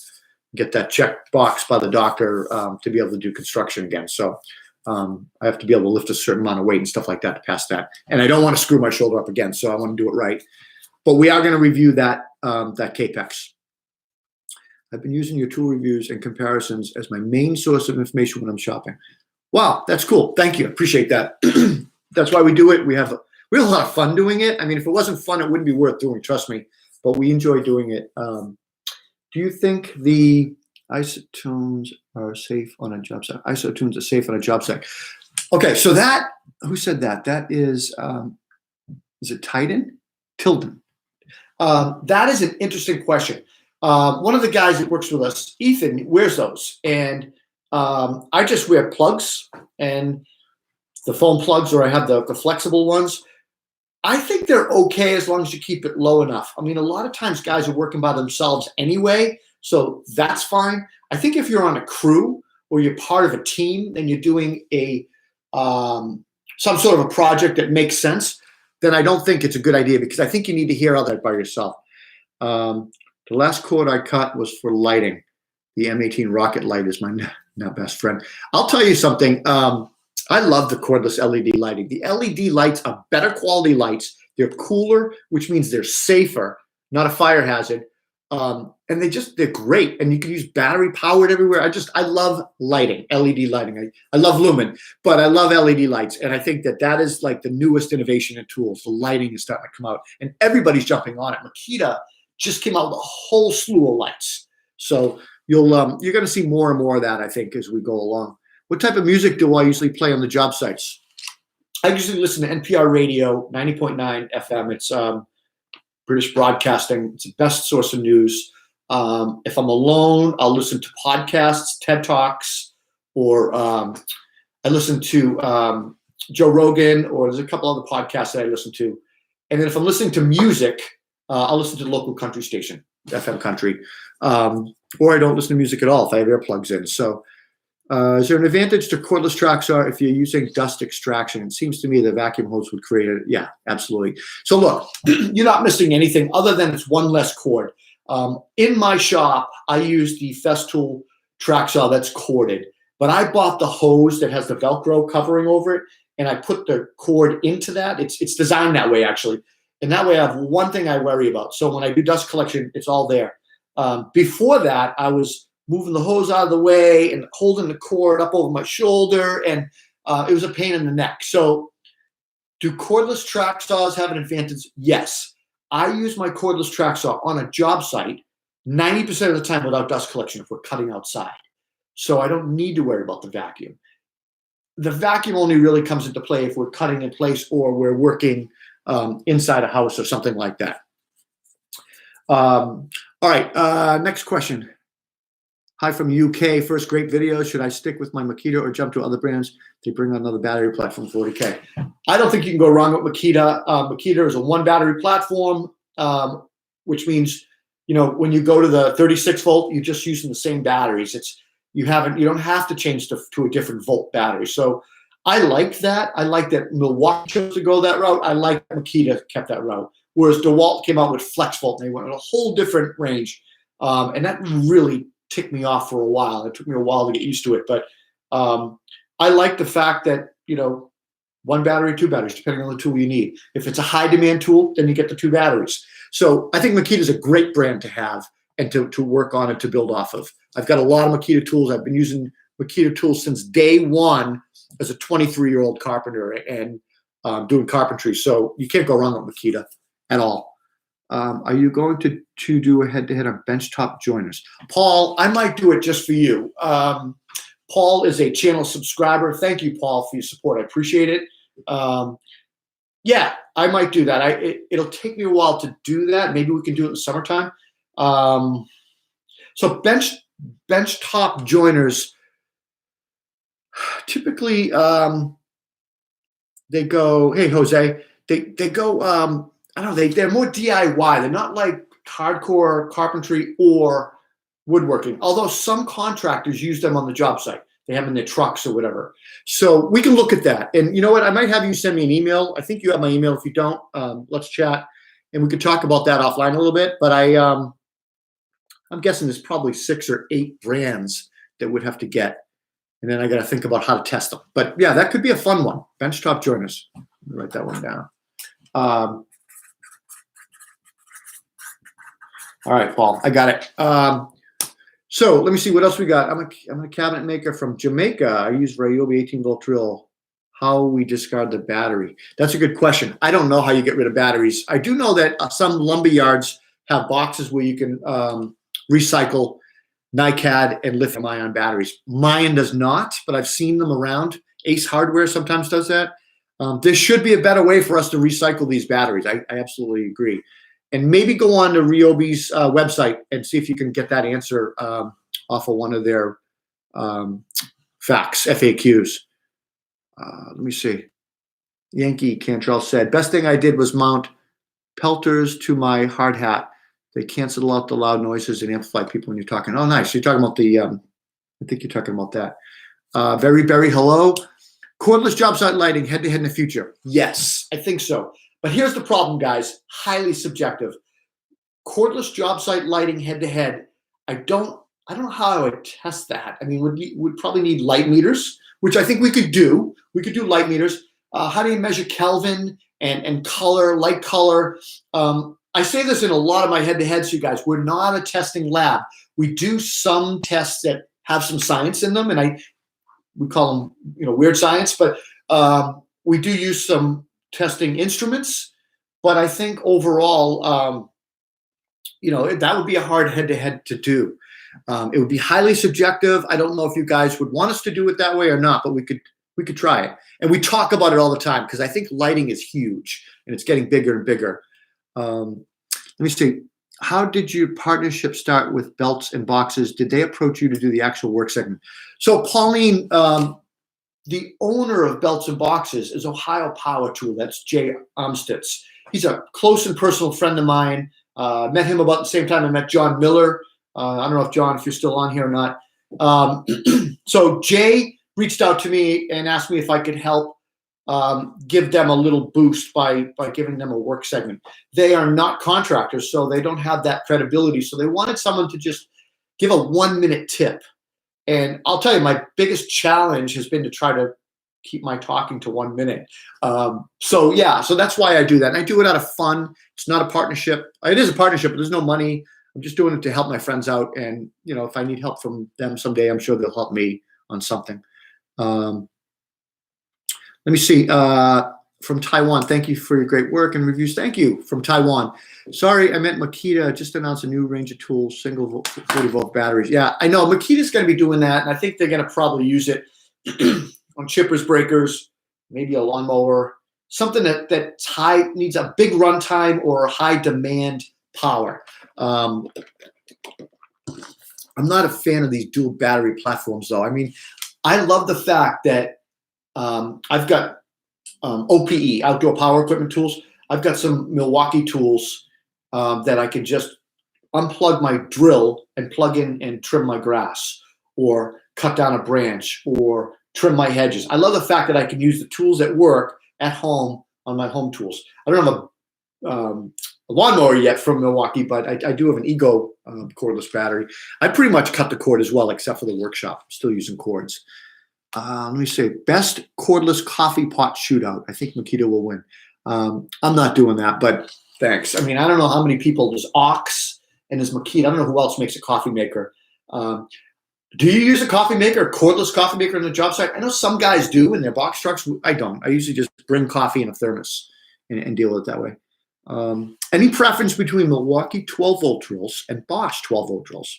[SPEAKER 1] get that checked box by the doctor to be able to do construction again. So I have to be able to lift a certain amount of weight and stuff like that to pass that. And I don't want to screw my shoulder up again, so I want to do it right. But we are going to review that Capex. I've been using your tool reviews and comparisons as my main source of information when I'm shopping. Wow, that's cool. Thank you. Appreciate that. That's why we do it. We have a lot of fun doing it. I mean, if it wasn't fun, it wouldn't be worth doing, trust me. But we enjoy doing it. Do you think the isotones are safe on a job site? Isotones are safe on a job site. Okay, so who said that? That is it Titan? Tilden. That is an interesting question. One of the guys that works with us, Ethan, wears those. And I just wear plugs and the foam plugs, or I have the flexible ones. I think they're okay as long as you keep it low enough. I mean, a lot of times guys are working by themselves anyway, so that's fine. I think if you're on a crew or you're part of a team and you're doing some sort of a project that makes sense, then I don't think it's a good idea, because I think you need to hear all that by yourself. The last cord I cut was for lighting. The M18 rocket light is my now best friend. I'll tell you something. I love the cordless LED lighting. The LED lights are better quality lights. They're cooler, which means they're safer, not a fire hazard. And they're great. And you can use battery powered everywhere. I love lighting, LED lighting. I love lumen, but I love LED lights. And I think that is like the newest innovation in tools. The lighting is starting to come out and everybody's jumping on it. Makita just came out with a whole slew of lights. So you're going to see more and more of that, I think, as we go along. What type of music do I usually play on the job sites? I usually listen to NPR radio, 90.9 FM. It's British Broadcasting. It's the best source of news. If I'm alone, I'll listen to podcasts, TED Talks, or I listen to Joe Rogan, or there's a couple other podcasts that I listen to. And then if I'm listening to music, I'll listen to the local country station, FM country. Or I don't listen to music at all if I have earplugs in. So is there an advantage to cordless track saw if you're using dust extraction? It seems to me the vacuum hose would create it. Yeah, absolutely. So look, you're not missing anything other than it's one less cord. In my shop, I use the Festool track saw that's corded, but I bought the hose that has the Velcro covering over it, and I put the cord into that. It's designed that way, actually. And that way I have one thing I worry about. So when I do dust collection, it's all there. Before that, I was moving the hose out of the way and holding the cord up over my shoulder, and it was a pain in the neck. So do cordless track saws have an advantage? Yes. I use my cordless track saw on a job site 90% of the time without dust collection if we're cutting outside. So I don't need to worry about the vacuum. The vacuum only really comes into play if we're cutting in place or we're working inside a house or something like that. All right, next question. Hi from UK. First, great video. Should I stick with my Makita or jump to other brands? They bring on another battery platform, 40K. I don't think you can go wrong with Makita. Makita is a one battery platform, which means, when you go to the 36 volt, you're just using the same batteries. You don't have to change to a different volt battery. So I like that. I like that Milwaukee chose to go that route. I like that Makita kept that route. Whereas DeWalt came out with flex volt, and they went in a whole different range. And that really ticked me off for a while. It took me a while to get used to it. But I like the fact that, one battery, two batteries, depending on the tool you need. If it's a high demand tool, then you get the two batteries. So I think Makita is a great brand to have and to work on and to build off of. I've got a lot of Makita tools. I've been using Makita tools since day one as a 23-year-old carpenter and doing carpentry. So you can't go wrong with Makita at all. Are you going to do a head-to-head on Benchtop joiners? Paul, I might do it just for you. Paul is a channel subscriber. Thank you, Paul, for your support. I appreciate it. Yeah, I might do that. It'll take me a while to do that. Maybe we can do it in the summertime. So benchtop joiners, typically they go, hey, Jose, they go, I don't know, they're more DIY. They're not like hardcore carpentry or woodworking, although some contractors use them on the job site. They have them in their trucks or whatever. So we can look at that. And you know what? I might have you send me an email. I think you have my email. If you don't, let's chat. And we could talk about that offline a little bit. But I'm guessing there's probably 6 or 8 brands that would have to get. And then I got to think about how to test them. But yeah, that could be a fun one. Benchtop joiners. Let me write that one down. All right, Paul, I got it. So let me see what else we got. I'm a cabinet maker from Jamaica. I use Ryobi 18-volt drill. How we discard the battery? That's a good question. I don't know how you get rid of batteries. I do know that some lumber yards have boxes where you can recycle NiCad and lithium-ion batteries. Mine does not, but I've seen them around. Ace Hardware sometimes does that. There should be a better way for us to recycle these batteries. I absolutely agree. And maybe go on to Ryobi's website and see if you can get that answer off of one of their FAQs. Let me see. Yankee Cantrell said, best thing I did was mount pelters to my hard hat. They cancel out the loud noises and amplify people when you're talking. Oh, nice. You're talking about the, I think you're talking about that. Very hello. Cordless job site lighting head-to-head in the future. Yes, I think so. But here's the problem, guys. Highly subjective. Cordless job site lighting head-to-head. I don't know how I would test that. I mean, would probably need light meters, which I think we could do. We could do light meters. How do you measure Kelvin and color, light color? I say this in a lot of my head-to-heads, you guys. We're not a testing lab. We do some tests that have some science in them, and we call them, weird science. But we do use some testing instruments. But I think overall, that would be a hard head-to-head to do. It would be highly subjective. I don't know if you guys would want us to do it that way or not, but we could try it. And we talk about it all the time because I think lighting is huge and it's getting bigger and bigger. Let me see. How did your partnership start with belts and boxes? Did they approach you to do the actual work segment? So Pauline, the owner of Belts and Boxes is Ohio Power Tool. That's Jay Armstitz. He's a close and personal friend of mine. Met him about the same time I met John Miller. I don't know if John, if you're still on here or not. So Jay reached out to me and asked me if I could help give them a little boost by giving them a work segment. They are not contractors, so they don't have that credibility. So they wanted someone to just give a 1-minute tip. And I'll tell you, my biggest challenge has been to try to keep my talking to 1 minute. So that's why I do that. And I do it out of fun. It's not a partnership. It is a partnership, but there's no money. I'm just doing it to help my friends out. And, if I need help from them someday, I'm sure they'll help me on something. Let me see. From Taiwan, thank you for your great work and reviews. Thank you from Taiwan. Sorry, I meant Makita just announced a new range of tools, single 40-volt batteries. Yeah, I know. Makita's going to be doing that, and I think they're going to probably use it on chippers, breakers, maybe a lawnmower, something that's high, needs a big runtime or high demand power. I'm not a fan of these dual battery platforms, though. I mean, I love the fact that I've got OPE, outdoor power equipment tools. I've got some Milwaukee tools that I can just unplug my drill and plug in and trim my grass or cut down a branch or trim my hedges. I love the fact that I can use the tools at work at home on my home tools. I don't have a lawnmower yet from Milwaukee, but I do have an Ego cordless battery. I pretty much cut the cord as well, except for the workshop. I'm still using cords. Let me say, best cordless coffee pot shootout. I think Makita will win. I'm not doing that, but thanks. I mean, I don't know how many people. There's Ox and there's Makita. I don't know who else makes a coffee maker. Do you use a coffee maker, a cordless coffee maker on the job site? I know some guys do in their box trucks. I don't. I usually just bring coffee in a thermos and deal with it that way. Any preference between Milwaukee 12-volt drills and Bosch 12-volt drills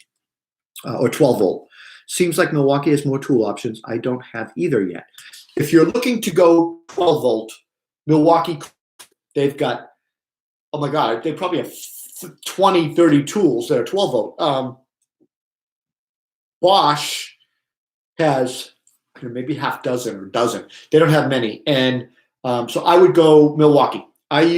[SPEAKER 1] or 12-volt? Seems like Milwaukee has more tool options. I don't have either yet. If you're looking to go 12-volt, Milwaukee, they've got, oh my God, they probably have 20, 30 tools that are 12-volt. Bosch has maybe half dozen or dozen. They don't have many. And so I would go Milwaukee. I've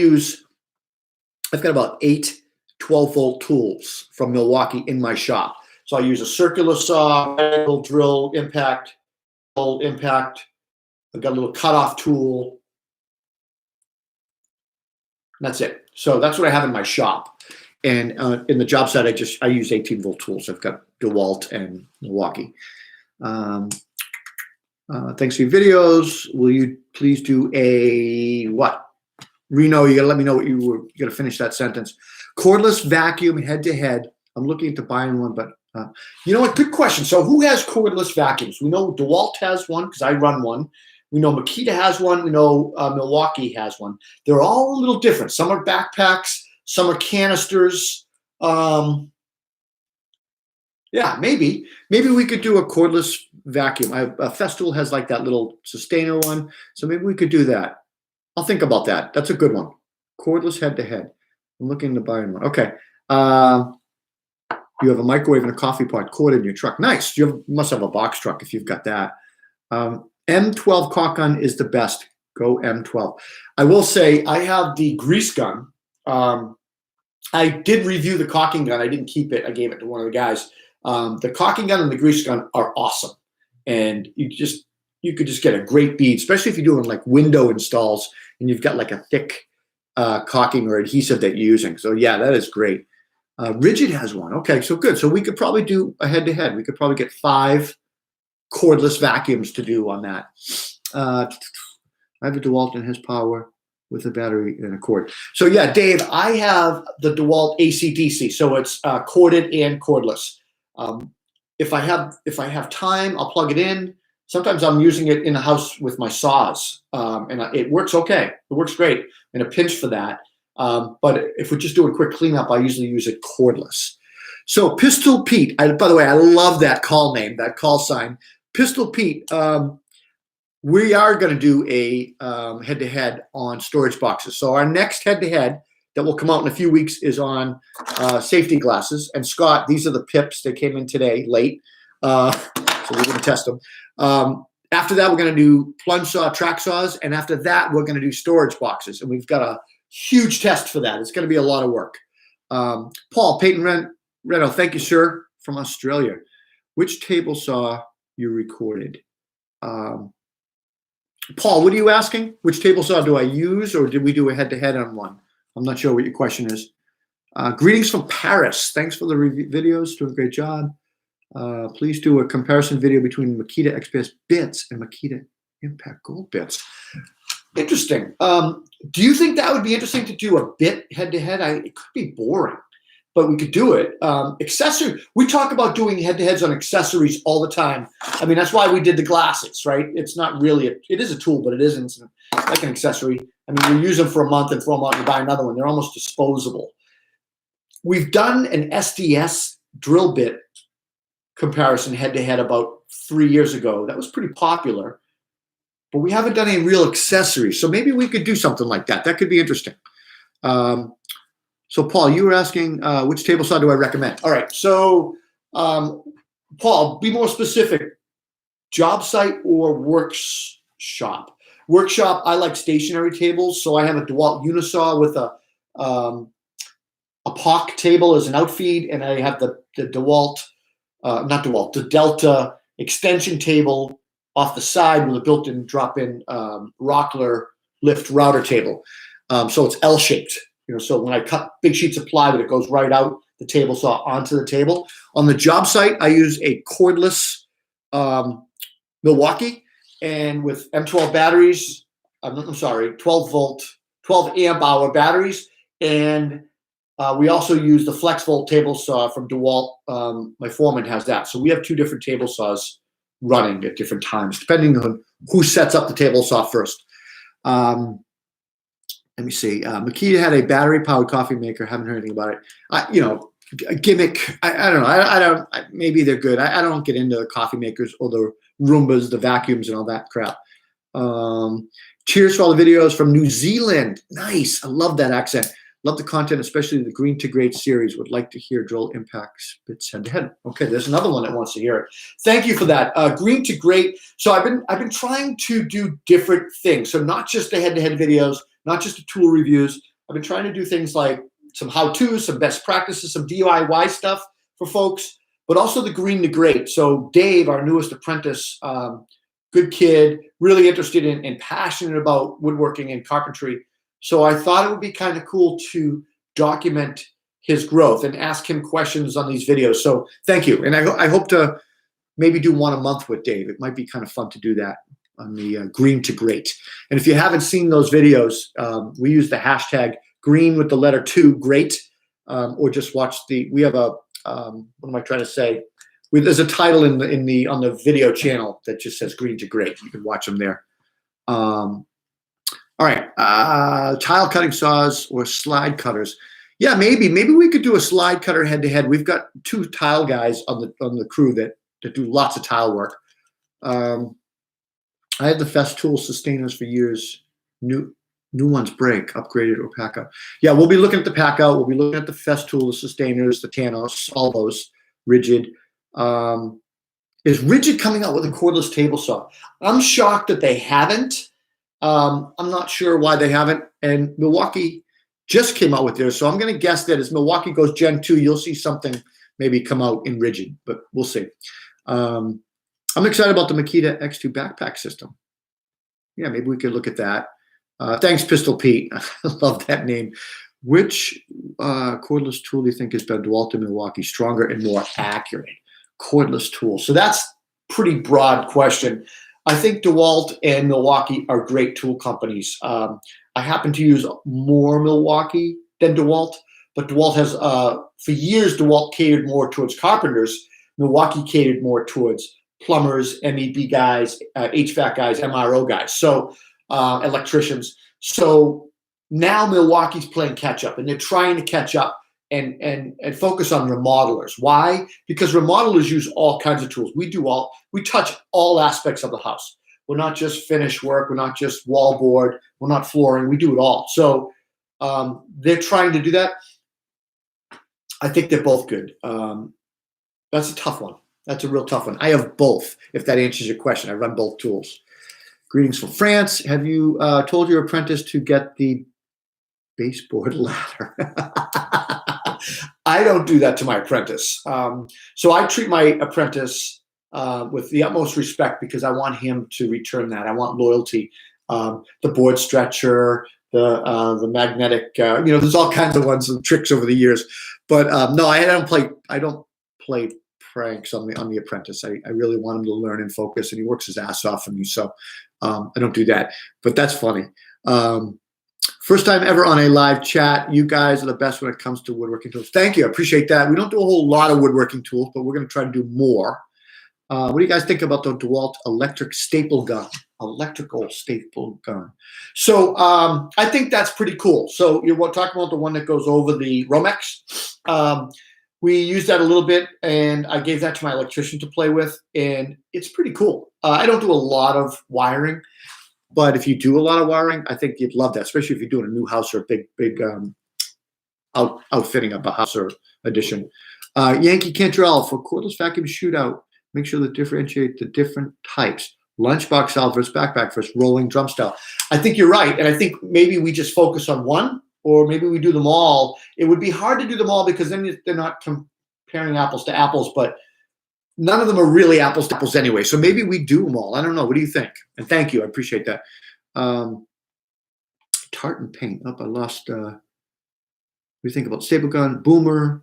[SPEAKER 1] got about 8 12-volt tools from Milwaukee in my shop. So I use a circular saw, drill, impact. I've got a little cutoff tool. That's it. So that's what I have in my shop. And in the job site, I use 18-volt tools. I've got DeWalt and Milwaukee. Thanks for your videos. Will you please do a what? Reno, you got to let me know what you got to finish that sentence. Cordless vacuum head-to-head. I'm looking into buying one, but you know what? Good question. So who has cordless vacuums? We know DeWalt has one because I run one. We know Makita has one. We know Milwaukee has one. They're all a little different. Some are backpacks. Some are canisters. Yeah, maybe we could do a cordless vacuum. Festool has like that little sustainer one. So maybe we could do that. I'll think about that. That's a good one. Cordless head-to-head. I'm looking to buy one. Okay. You have a microwave and a coffee pot cord in your truck. Nice. You must have a box truck if you've got that. M12 caulk gun is the best. Go M12. I will say I have the grease gun. I did review the caulking gun. I didn't keep it. I gave it to one of the guys. The caulking gun and the grease gun are awesome. And you could just get a great bead, especially if you're doing like window installs and you've got like a thick caulking or adhesive that you're using. So yeah, that is great. Rigid has one. Okay, so good. So we could probably do a head-to-head. We could probably get 5 cordless vacuums to do on that. I have a DeWalt and his power. with a battery and a cord. So yeah, Dave, I have the DeWalt ACDC, so it's corded and cordless. If I have time, I'll plug it in. Sometimes I'm using it in the house with my saws, and it works okay. It works great in a pinch for that. But if we're just doing a quick cleanup, I usually use it cordless. So Pistol Pete, by the way, I love that call name, that call sign. Pistol Pete, we are going to do a head-to-head on storage boxes. So our next head-to-head that will come out in a few weeks is on safety glasses. And Scott, these are the pips. They came in today late, so we're going to test them. After that, we're going to do plunge saw, track saws. And after that, we're going to do storage boxes. And we've got a huge test for that. It's going to be a lot of work. Paul, Peyton Reno, thank you, sir, from Australia. Which table saw you recorded? Paul, what are you asking? Which table saw do I use, or did we do a head-to-head on one? I'm not sure what your question is. Greetings from Paris. Thanks for the videos. Doing a great job. Please do a comparison video between Makita XPS bits and Makita Impact Gold bits. Interesting. Do you think that would be interesting to do a bit head-to-head? It could be boring, but we could do it. Accessory. We talk about doing head-to-heads on accessories all the time. I mean, that's why we did the glasses, right? It's not really it is a tool, but it isn't like an accessory. I mean, you use them for a month and throw them out and buy another one. They're almost disposable. We've done an SDS drill bit comparison head-to-head about 3 years ago. That was pretty popular, but we haven't done any real accessories. So maybe we could do something like that. That could be interesting. So Paul, you were asking which table saw do I recommend? All right. So Paul, be more specific. Job site or workshop? Workshop, I like stationary tables. So I have a DeWalt Unisaw with a POC table as an outfeed, and I have the DeWalt, the Delta extension table off the side with a built-in drop-in Rockler lift router table. So it's L-shaped. So when I cut big sheets of plywood, it goes right out the table saw onto the table. On the job site, I use a cordless Milwaukee, and with M12 batteries, 12 volt, 12 amp hour batteries. And we also use the flex volt table saw from DeWalt. My foreman has that. So we have two different table saws running at different times, depending on who sets up the table saw first. Let me see. Makita had a battery-powered coffee maker. Haven't heard anything about it. A gimmick. I don't know. Maybe they're good. I don't get into the coffee makers or the Roombas, the vacuums, and all that crap. Cheers for all the videos from New Zealand. Nice. I love that accent. Love the content, especially the Green to Great series. Would like to hear drill impacts bits head to head. Okay, there's another one that wants to hear it. Thank you for that. Green to Great. So I've been trying to do different things. So not just the head-to-head videos, not just the tool reviews. I've been trying to do things like some how-tos, some best practices, some DIY stuff for folks, but also the Green to Great. So Dave, our newest apprentice, good kid, really interested in and passionate about woodworking and carpentry. So I thought it would be kind of cool to document his growth and ask him questions on these videos. So thank you. And I hope to maybe do one a month with Dave. It might be kind of fun to do that on the Green to Great. And if you haven't seen those videos, we use the hashtag green with the letter 2 great, or just watch we have a, what am I trying to say? There's a title on the video channel that just says Green to Great. You can watch them there. All right, tile cutting saws or slide cutters. Yeah, maybe we could do a slide cutter head to head. We've got 2 tile guys on the crew that do lots of tile work. I had the Festool Sustainers for years. New ones break, upgraded or pack out. Yeah, we'll be looking at the pack out. We'll be looking at the Festool, the Sustainers, the Tanos, all those. Rigid. Is Rigid coming out with a cordless table saw? I'm shocked that they haven't. I'm not sure why they haven't. And Milwaukee just came out with theirs. So I'm going to guess that as Milwaukee goes Gen 2, you'll see something maybe come out in Rigid, but we'll see. I'm excited about the Makita X2 backpack system. Yeah, maybe we could look at that. Thanks, Pistol Pete. I love that name. Which cordless tool do you think is better, DeWalt or Milwaukee? Stronger and more accurate? Cordless tool. So that's pretty broad question. I think DeWalt and Milwaukee are great tool companies. I happen to use more Milwaukee than DeWalt, but DeWalt has, for years, DeWalt catered more towards carpenters. Milwaukee catered more towards plumbers, MEP guys, HVAC guys, MRO guys, so electricians. So now Milwaukee's playing catch up, and they're trying to catch up and focus on remodelers. Why? Because remodelers use all kinds of tools. We touch all aspects of the house. We're not just finish work. We're not just wallboard. We're not flooring. We do it all. So they're trying to do that. I think they're both good. That's a tough one. That's a real tough one. I have both, if that answers your question. I run both tools. Greetings from France. Have you told your apprentice to get the baseboard ladder? I don't do that to my apprentice. So I treat my apprentice with the utmost respect because I want him to return that. I want loyalty. The board stretcher, the magnetic, there's all kinds of ones and tricks over the years. But no, I don't play pranks on the apprentice. I really want him to learn and focus, and he works his ass off for me. So I don't do that. But that's funny. First time ever on a live chat. You guys are the best when it comes to woodworking tools. Thank you. I appreciate that. We don't do a whole lot of woodworking tools, but we're going to try to do more. What do you guys think about the DeWalt electrical staple gun? So I think that's pretty cool. So you're talking about the one that goes over the Romex. We used that a little bit, and I gave that to my electrician to play with, and it's pretty cool. I don't do a lot of wiring, but if you do a lot of wiring, I think you'd love that, especially if you're doing a new house or a big outfitting of a house or addition. Yankee Cantrell for cordless vacuum shootout. Make sure to differentiate the different types. Lunchbox style versus backpack versus rolling drum style. I think you're right, and I think maybe we just focus on one, or maybe we do them all. It would be hard to do them all because then they're not comparing apples to apples, but none of them are really apples to apples anyway. So maybe we do them all. I don't know. What do you think? And thank you. I appreciate that. Tartan paint. I lost. What do you think about staple gun, boomer,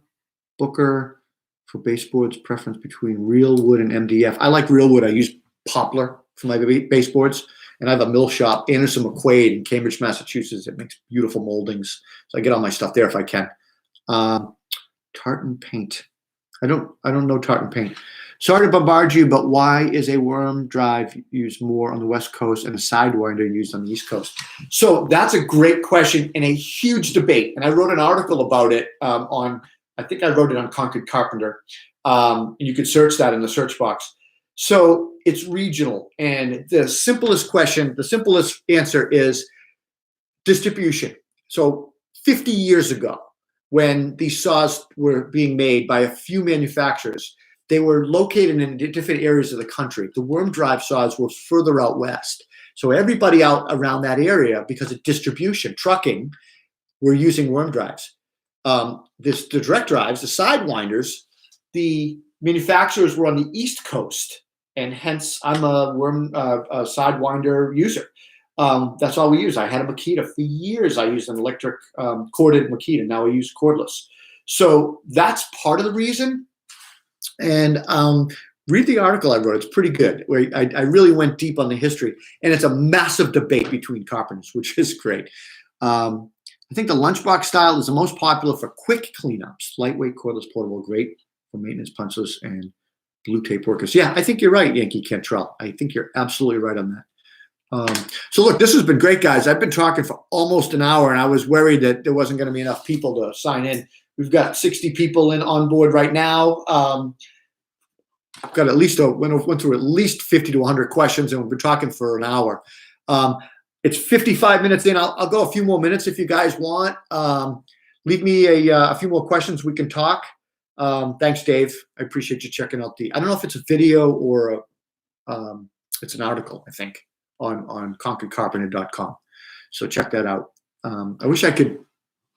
[SPEAKER 1] Booker for baseboards? Preference between real wood and MDF. I like real wood. I use poplar for my baseboards, and I have a mill shop, Anderson McQuaid in Cambridge, Massachusetts. It makes beautiful moldings, so I get all my stuff there if I can. Tartan paint. I don't know tartan paint. Sorry to bombard you, but why is a worm drive used more on the West Coast and a sidewinder used on the East Coast? So that's a great question and a huge debate. And I wrote an article about it I think I wrote it on Concord Carpenter. And you can search that in the search box. So it's regional. And the simplest answer is distribution. So 50 years ago, when these saws were being made by a few manufacturers, they were located in different areas of the country. The worm drive saws were further out west. So everybody out around that area, because of distribution, trucking, were using worm drives. The direct drives, the sidewinders, the manufacturers were on the East Coast, and hence I'm a worm sidewinder user. That's all we use. I had a Makita for years. I used an electric corded Makita. Now I use cordless. So that's part of the reason. And read the article I wrote. It's pretty good. Where I really went deep on the history. And it's a massive debate between carpenters, which is great. I think the lunchbox style is the most popular for quick cleanups. Lightweight, cordless, portable, great for maintenance punchless and blue tape workers. Yeah, I think you're right, Yankee Cantrell. I think you're absolutely right on that. So look, this has been great, guys. I've been talking for almost an hour, and I was worried that there wasn't going to be enough people to sign in. We've got 60 people on board right now. I've got went through at least 50 to 100 questions, and we've been talking for an hour. It's 55 minutes in. I'll go a few more minutes if you guys want. Leave me a few more questions. We can talk. Thanks, Dave. I appreciate you checking out I don't know if it's a video or it's an article, I think, on concordcarpenter.com. So check that out. I wish I could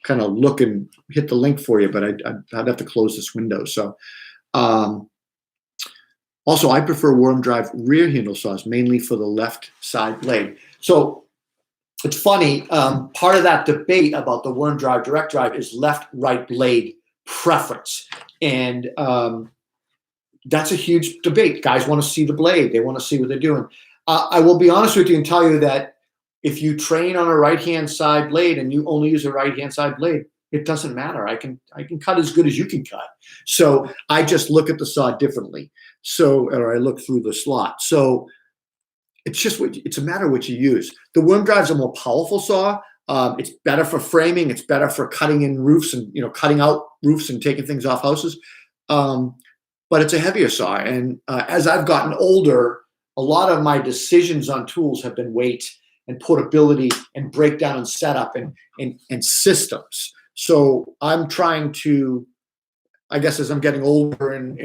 [SPEAKER 1] kind of look and hit the link for you, but I'd have to close this window. So also, I prefer worm drive rear handle saws, mainly for the left side blade. So it's funny, part of that debate about the worm drive, direct drive is left-right blade preference. And that's a huge debate. Guys want to see the blade. They want to see what they're doing. I will be honest with you and tell you that if you train on a right-hand side blade and you only use a right-hand side blade, it doesn't matter. I can cut as good as you can cut. So I just look at the saw differently. Or I look through the slot. So it's a matter of what you use. The worm drive's a more powerful saw. It's better for framing. It's better for cutting in roofs and cutting out roofs and taking things off houses. But it's a heavier saw. And as I've gotten older, a lot of my decisions on tools have been weight and portability and breakdown and setup and systems. So I'm trying to, I guess, as I'm getting older and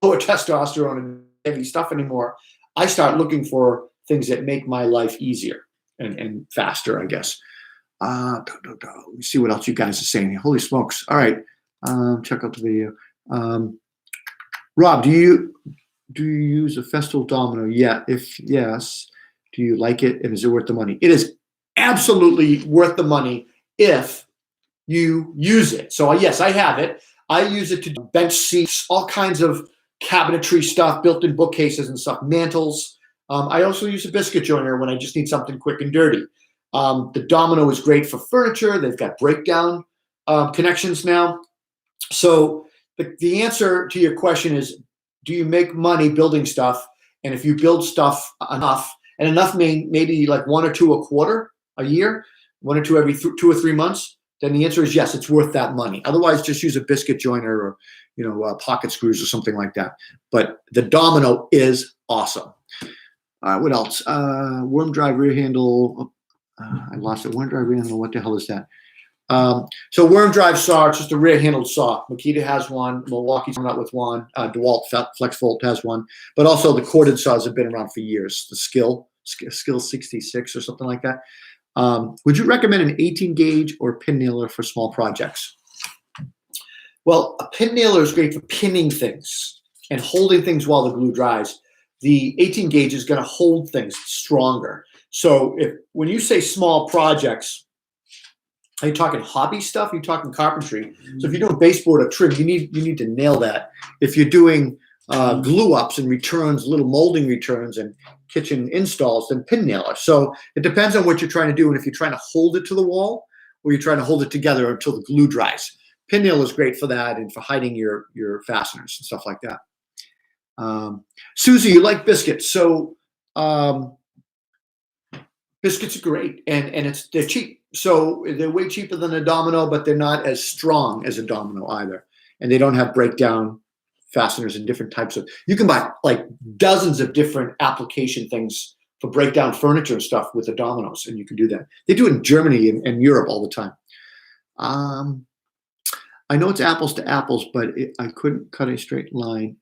[SPEAKER 1] lower testosterone and heavy stuff anymore, I start looking for things that make my life easier and faster, I guess. Let me see what else you guys are saying here. Holy smokes. All right. Check out the video. Rob, do you use a Festool Domino? Yeah. If yes, do you like it? And is it worth the money? It is absolutely worth the money if you use it. So yes, I have it. I use it to bench seats, all kinds of cabinetry stuff, built-in bookcases and stuff, mantles. I also use a biscuit joiner when I just need something quick and dirty. The Domino is great for furniture. They've got breakdown connections now. So the answer to your question is, do you make money building stuff? And if you build stuff enough, and enough maybe like 1 or 2 a quarter a year, 1 or 2 every 2 or 3 months, then the answer is yes, it's worth that money. Otherwise, just use a biscuit joiner or pocket screws or something like that. But the Domino is awesome. What else? Worm drive rear handle. I lost it. Worm drive rear handle. What the hell is that? So worm drive saw, it's just a rear handled saw. Makita has one. Milwaukee's coming out with one. DeWalt FlexVolt has one. But also the corded saws have been around for years. The Skill 66 or something like that. Would you recommend an 18 gauge or pin nailer for small projects? Well, a pin nailer is great for pinning things and holding things while the glue dries. The 18 gauge is going to hold things stronger. So when you say small projects, are you talking hobby stuff? Are you talking carpentry? So if you're doing baseboard or trim, you need to nail that. If you're doing glue ups and returns, little molding returns and kitchen installs, then pin nailer. So it depends on what you're trying to do and if you're trying to hold it to the wall or you're trying to hold it together until the glue dries. Pin nail is great for that and for hiding your fasteners and stuff like that. Susie, you like biscuits. So biscuits are great and they're cheap. So they're way cheaper than a Domino, but they're not as strong as a Domino either. And they don't have breakdown fasteners and different types of, you can buy like dozens of different application things for breakdown furniture and stuff with the Dominoes, and you can do that. They do it in Germany and Europe all the time. I know it's apples to apples, but I couldn't cut a straight line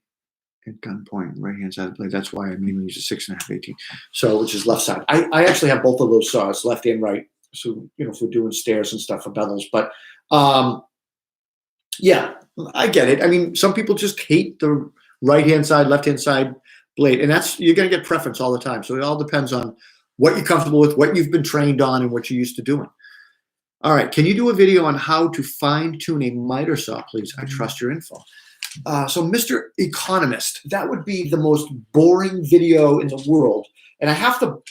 [SPEAKER 1] at gunpoint, right-hand side of the blade. That's why I mainly use a 6.5 18. So, which is left side. I actually have both of those saws, left and right. So, if we're doing stairs and stuff for bezels. But yeah, I get it. I mean, some people just hate the right-hand side, left-hand side blade. And you're going to get preference all the time. So it all depends on what you're comfortable with, what you've been trained on, and what you're used to doing. All right. Can you do a video on how to fine-tune a miter saw, please? I trust your info. So Mr. Economist, that would be the most boring video in the world. And I have to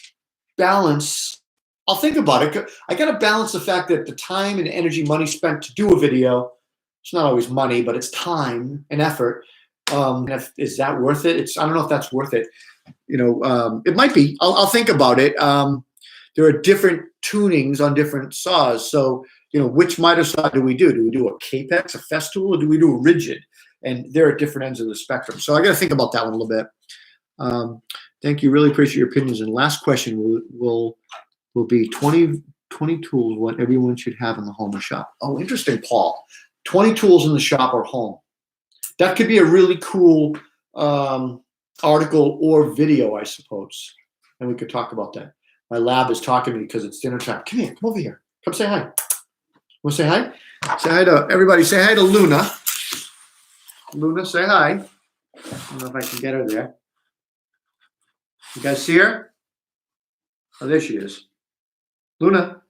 [SPEAKER 1] balance, I'll think about it. I got to balance the fact that the time and energy, money spent to do a video, it's not always money, but it's time and effort. Is that worth it? I don't know if that's worth it. It might be. I'll think about it. There are different tunings on different saws. So, which miter saw do we do? Do we do a Capex, a Festool, or do we do a rigid? And they're at different ends of the spectrum. So I got to think about that one a little bit. Thank you. Really appreciate your opinions. And last question will be 20 tools, what everyone should have in the home or shop. Oh, interesting, Paul. 20 tools in the shop or home. That could be a really cool article or video, I suppose. And we could talk about that. My lab is talking to me because it's dinner time. Come here. Come over here. Come say hi. Want to say hi? Say hi to everybody. Say hi to Luna. Luna, say hi. I don't know if I can get her there. You guys see her? Oh, there she is. Luna.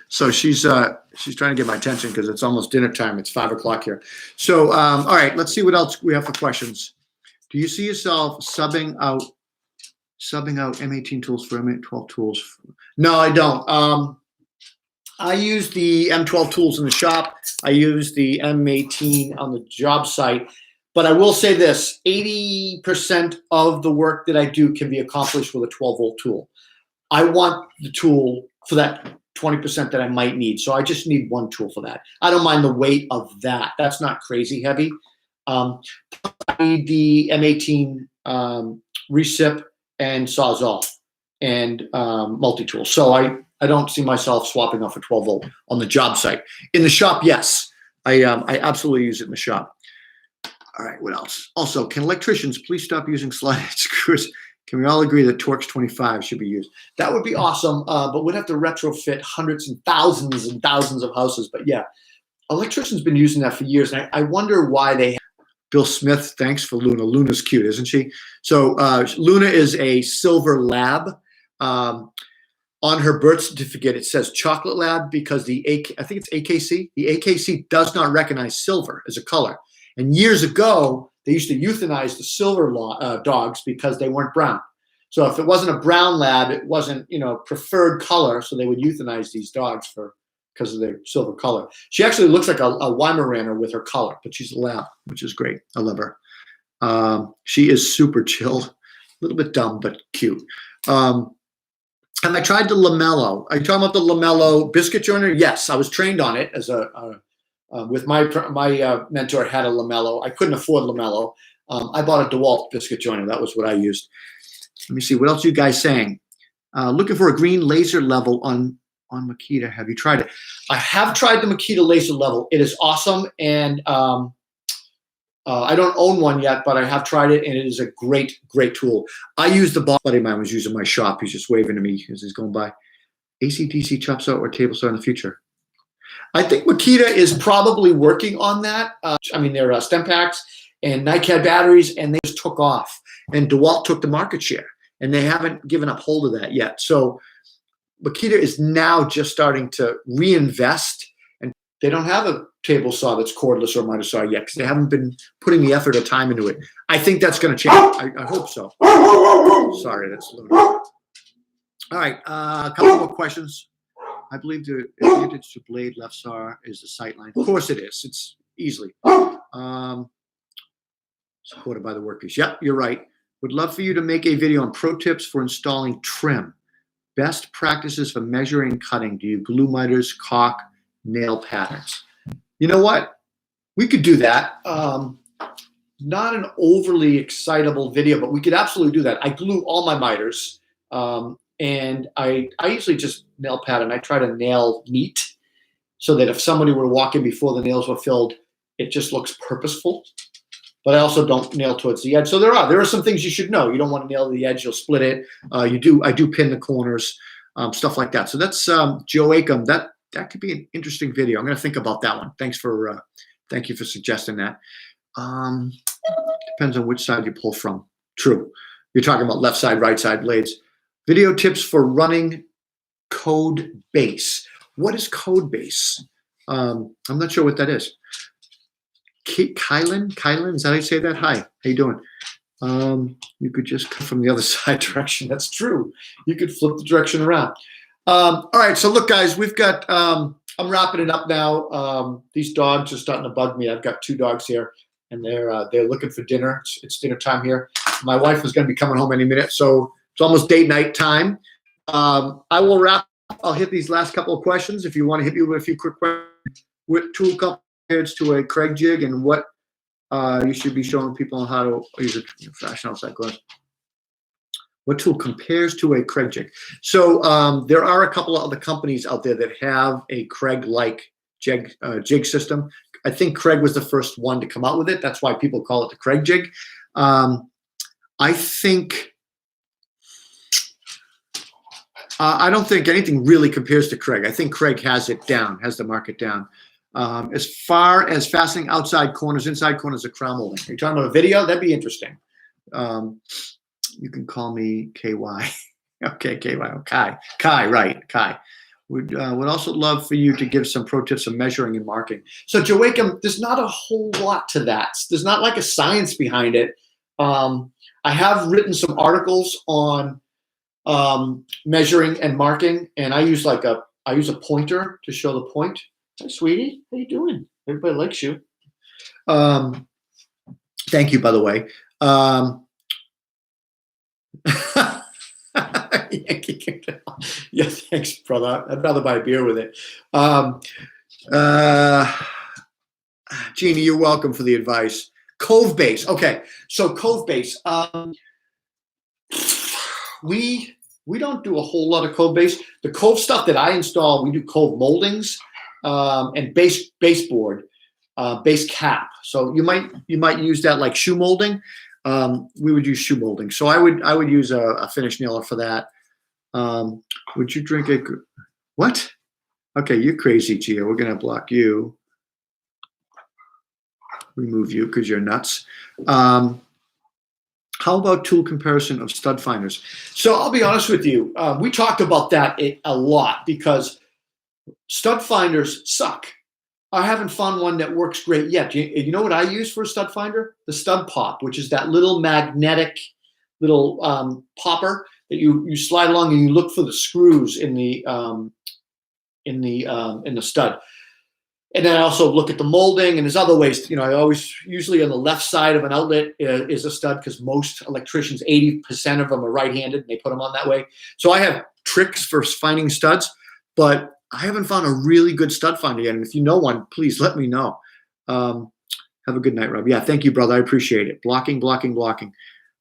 [SPEAKER 1] So she's trying to get my attention because it's almost dinner time. It's 5 o'clock here. So, all right, let's see what else we have for questions. Do you see yourself subbing out subbing out M18 tools for M12 tools. No, I don't. I use the M12 tools in the shop. I use the M18 on the job site. But I will say this, 80% of the work that I do can be accomplished with a 12-volt tool. I want the tool for that 20% that I might need. So I just need one tool for that. I don't mind the weight of that. That's not crazy heavy. I need the M18 recip and Sawzall and multi-tool. So I don't see myself swapping off a 12-volt on the job site. In the shop, yes. I absolutely use it in the shop. All right, what else? Also, can electricians please stop using slide screws? Can we all agree that Torx 25 should be used? That would be awesome, but we'd have to retrofit hundreds and thousands of houses. But yeah, electricians been using that for years, and I wonder why they. Bill Smith, thanks for Luna. Luna's cute, isn't she? So Luna is a silver lab. On her birth certificate, it says chocolate lab because I think it's AKC. The AKC does not recognize silver as a color. And years ago, they used to euthanize the silver dogs because they weren't brown. So if it wasn't a brown lab, it wasn't, preferred color. So they would euthanize these dogs because of their silver color. She actually looks like a Weimaraner with her color, but she's a lab, which is great. I love her. She is super chill, a little bit dumb, but cute. And I tried the Lamello. Are you talking about the Lamello biscuit joiner? Yes, I was trained on it as with my mentor had a Lamello. I couldn't afford Lamello. I bought a DeWalt biscuit joiner. That was what I used. Let me see. What else are you guys saying? Looking for a green laser level on Makita. Have you tried it? I have tried the Makita laser level. It is awesome. And I don't own one yet, but I have tried it, and it is a great, great tool. I use the buddy of mine was using my shop. He's just waving to me as he's going by. ACDC chop saw or table saw in the future. I think Makita is probably working on that. They're stem packs and NiCad batteries, and they just took off. And DeWalt took the market share, and they haven't given up hold of that yet. So Makita is now just starting to reinvest, and they don't have a table saw that's cordless or miter saw yet because they haven't been putting the effort or time into it. I think that's going to change. I hope so. Sorry, that's a little. All right, a couple more questions. I believe the advantage to blade left saw is the sight line. Of course it is. It's easily supported by the workpiece. Yep, you're right. Would love for you to make a video on pro tips for installing trim. Best practices for measuring and cutting. Do you glue miters, caulk, nail patterns? You know what? We could do that. Not an overly excitable video, but we could absolutely do that. I glue all my miters. And I usually just nail pattern. I try to nail neat so that if somebody were walking before the nails were filled, it just looks purposeful. But I also don't nail towards the edge. So there are some things you should know. You don't want to nail the edge, you'll split it. I do pin the corners, stuff like that. So that's Joe Acom. That could be an interesting video. I'm going to think about that one. Thank you for suggesting that. Depends on which side you pull from. True. You're talking about left side, right side blades. Video tips for running code base. What is code base? I'm not sure what that is. Kylan, is that how you say that? Hi, how you doing? You could just come from the other side direction. That's true. You could flip the direction around. All right, so look, guys, we've got, I'm wrapping it up now. These dogs are starting to bug me. I've got two dogs here, and they're looking for dinner. It's dinner time here. My wife is going to be coming home any minute, so it's almost date night time. I will wrap. I'll hit these last couple of questions. If you want to hit me with a few quick questions, what tool compared to a Kreg jig, and what you should be showing people on how to use a fashion outside glass. What tool compares to a Kreg jig? So there are a couple of other companies out there that have a Kreg-like jig system. I think Kreg was the first one to come out with it. That's why people call it the Kreg jig. I think. I don't think anything really compares to Kreg. I think Kreg has it down, has the market down. As far as fastening outside corners, inside corners of crown molding. Are you talking about a video? That'd be interesting. You can call me KY. Okay, KY. Oh, Kai, right, Kai. Would also love for you to give some pro tips of measuring and marking. So, Joachim, there's not a whole lot to that. There's not like a science behind it. I have written some articles on measuring and marking, and I use a pointer to show the point. Hi, sweetie, how you doing? Everybody likes you. Thank you, by the way. Yeah, thanks, brother. I'd rather buy a beer with it. Jeannie, you're welcome for the advice. Cove base. Okay, so cove base. We don't do a whole lot of cove base. The cove stuff that I install, we do cove moldings and baseboard, base cap. So you might use that like shoe molding. We would use shoe molding. So I would use a finish nailer for that. Would you drink a what? Okay, you're crazy, Gia. We're gonna block you. Remove you because you're nuts. How about tool comparison of stud finders? So I'll be honest with you. We talked about that a lot because stud finders suck. I haven't found one that works great yet. You know what I use for a stud finder? The stud pop, which is that little magnetic little popper that you slide along and you look for the screws in the stud. And then I also look at the molding, and there's other ways. I always usually on the left side of an outlet is a stud because most electricians, 80% of them are right-handed, and they put them on that way. So I have tricks for finding studs, but I haven't found a really good stud finder yet. And if you know one, please let me know. Have a good night, Rob. Yeah, thank you, brother. I appreciate it. Blocking.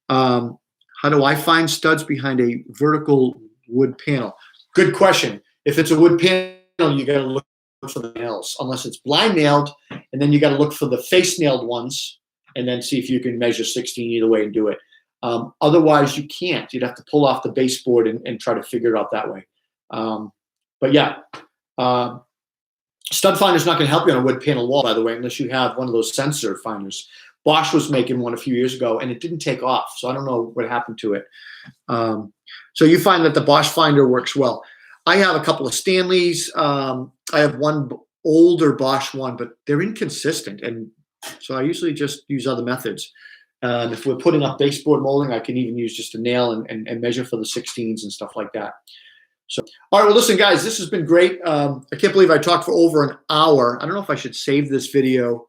[SPEAKER 1] How do I find studs behind a vertical wood panel? Good question. If it's a wood panel, you got to look for the nails, unless it's blind nailed, and then you got to look for the face nailed ones, and then see if you can measure 16 either way and do it. Otherwise, you can't. You'd have to pull off the baseboard and try to figure it out that way. But yeah, stud finder's not going to help you on a wood panel wall, by the way, unless you have one of those sensor finders. Bosch was making one a few years ago, and it didn't take off, so I don't know what happened to it. So you find that the Bosch finder works well. I have a couple of Stanleys. I have one older Bosch one, but they're inconsistent, and so I usually just use other methods. If we're putting up baseboard molding, I can even use just a nail and measure for the 16s and stuff like that. So, all right, well, listen, guys, this has been great. I can't believe I talked for over an hour. I don't know if I should save this video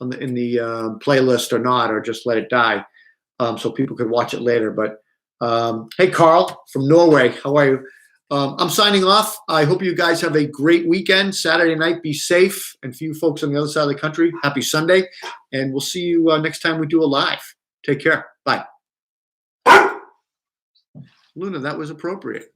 [SPEAKER 1] in the playlist or not, or just let it die so people could watch it later. But hey, Carl from Norway, how are you? I'm signing off. I hope you guys have a great weekend. Saturday night, be safe. And for you folks on the other side of the country, happy Sunday. And we'll see you next time we do a live. Take care. Bye. Luna, that was appropriate.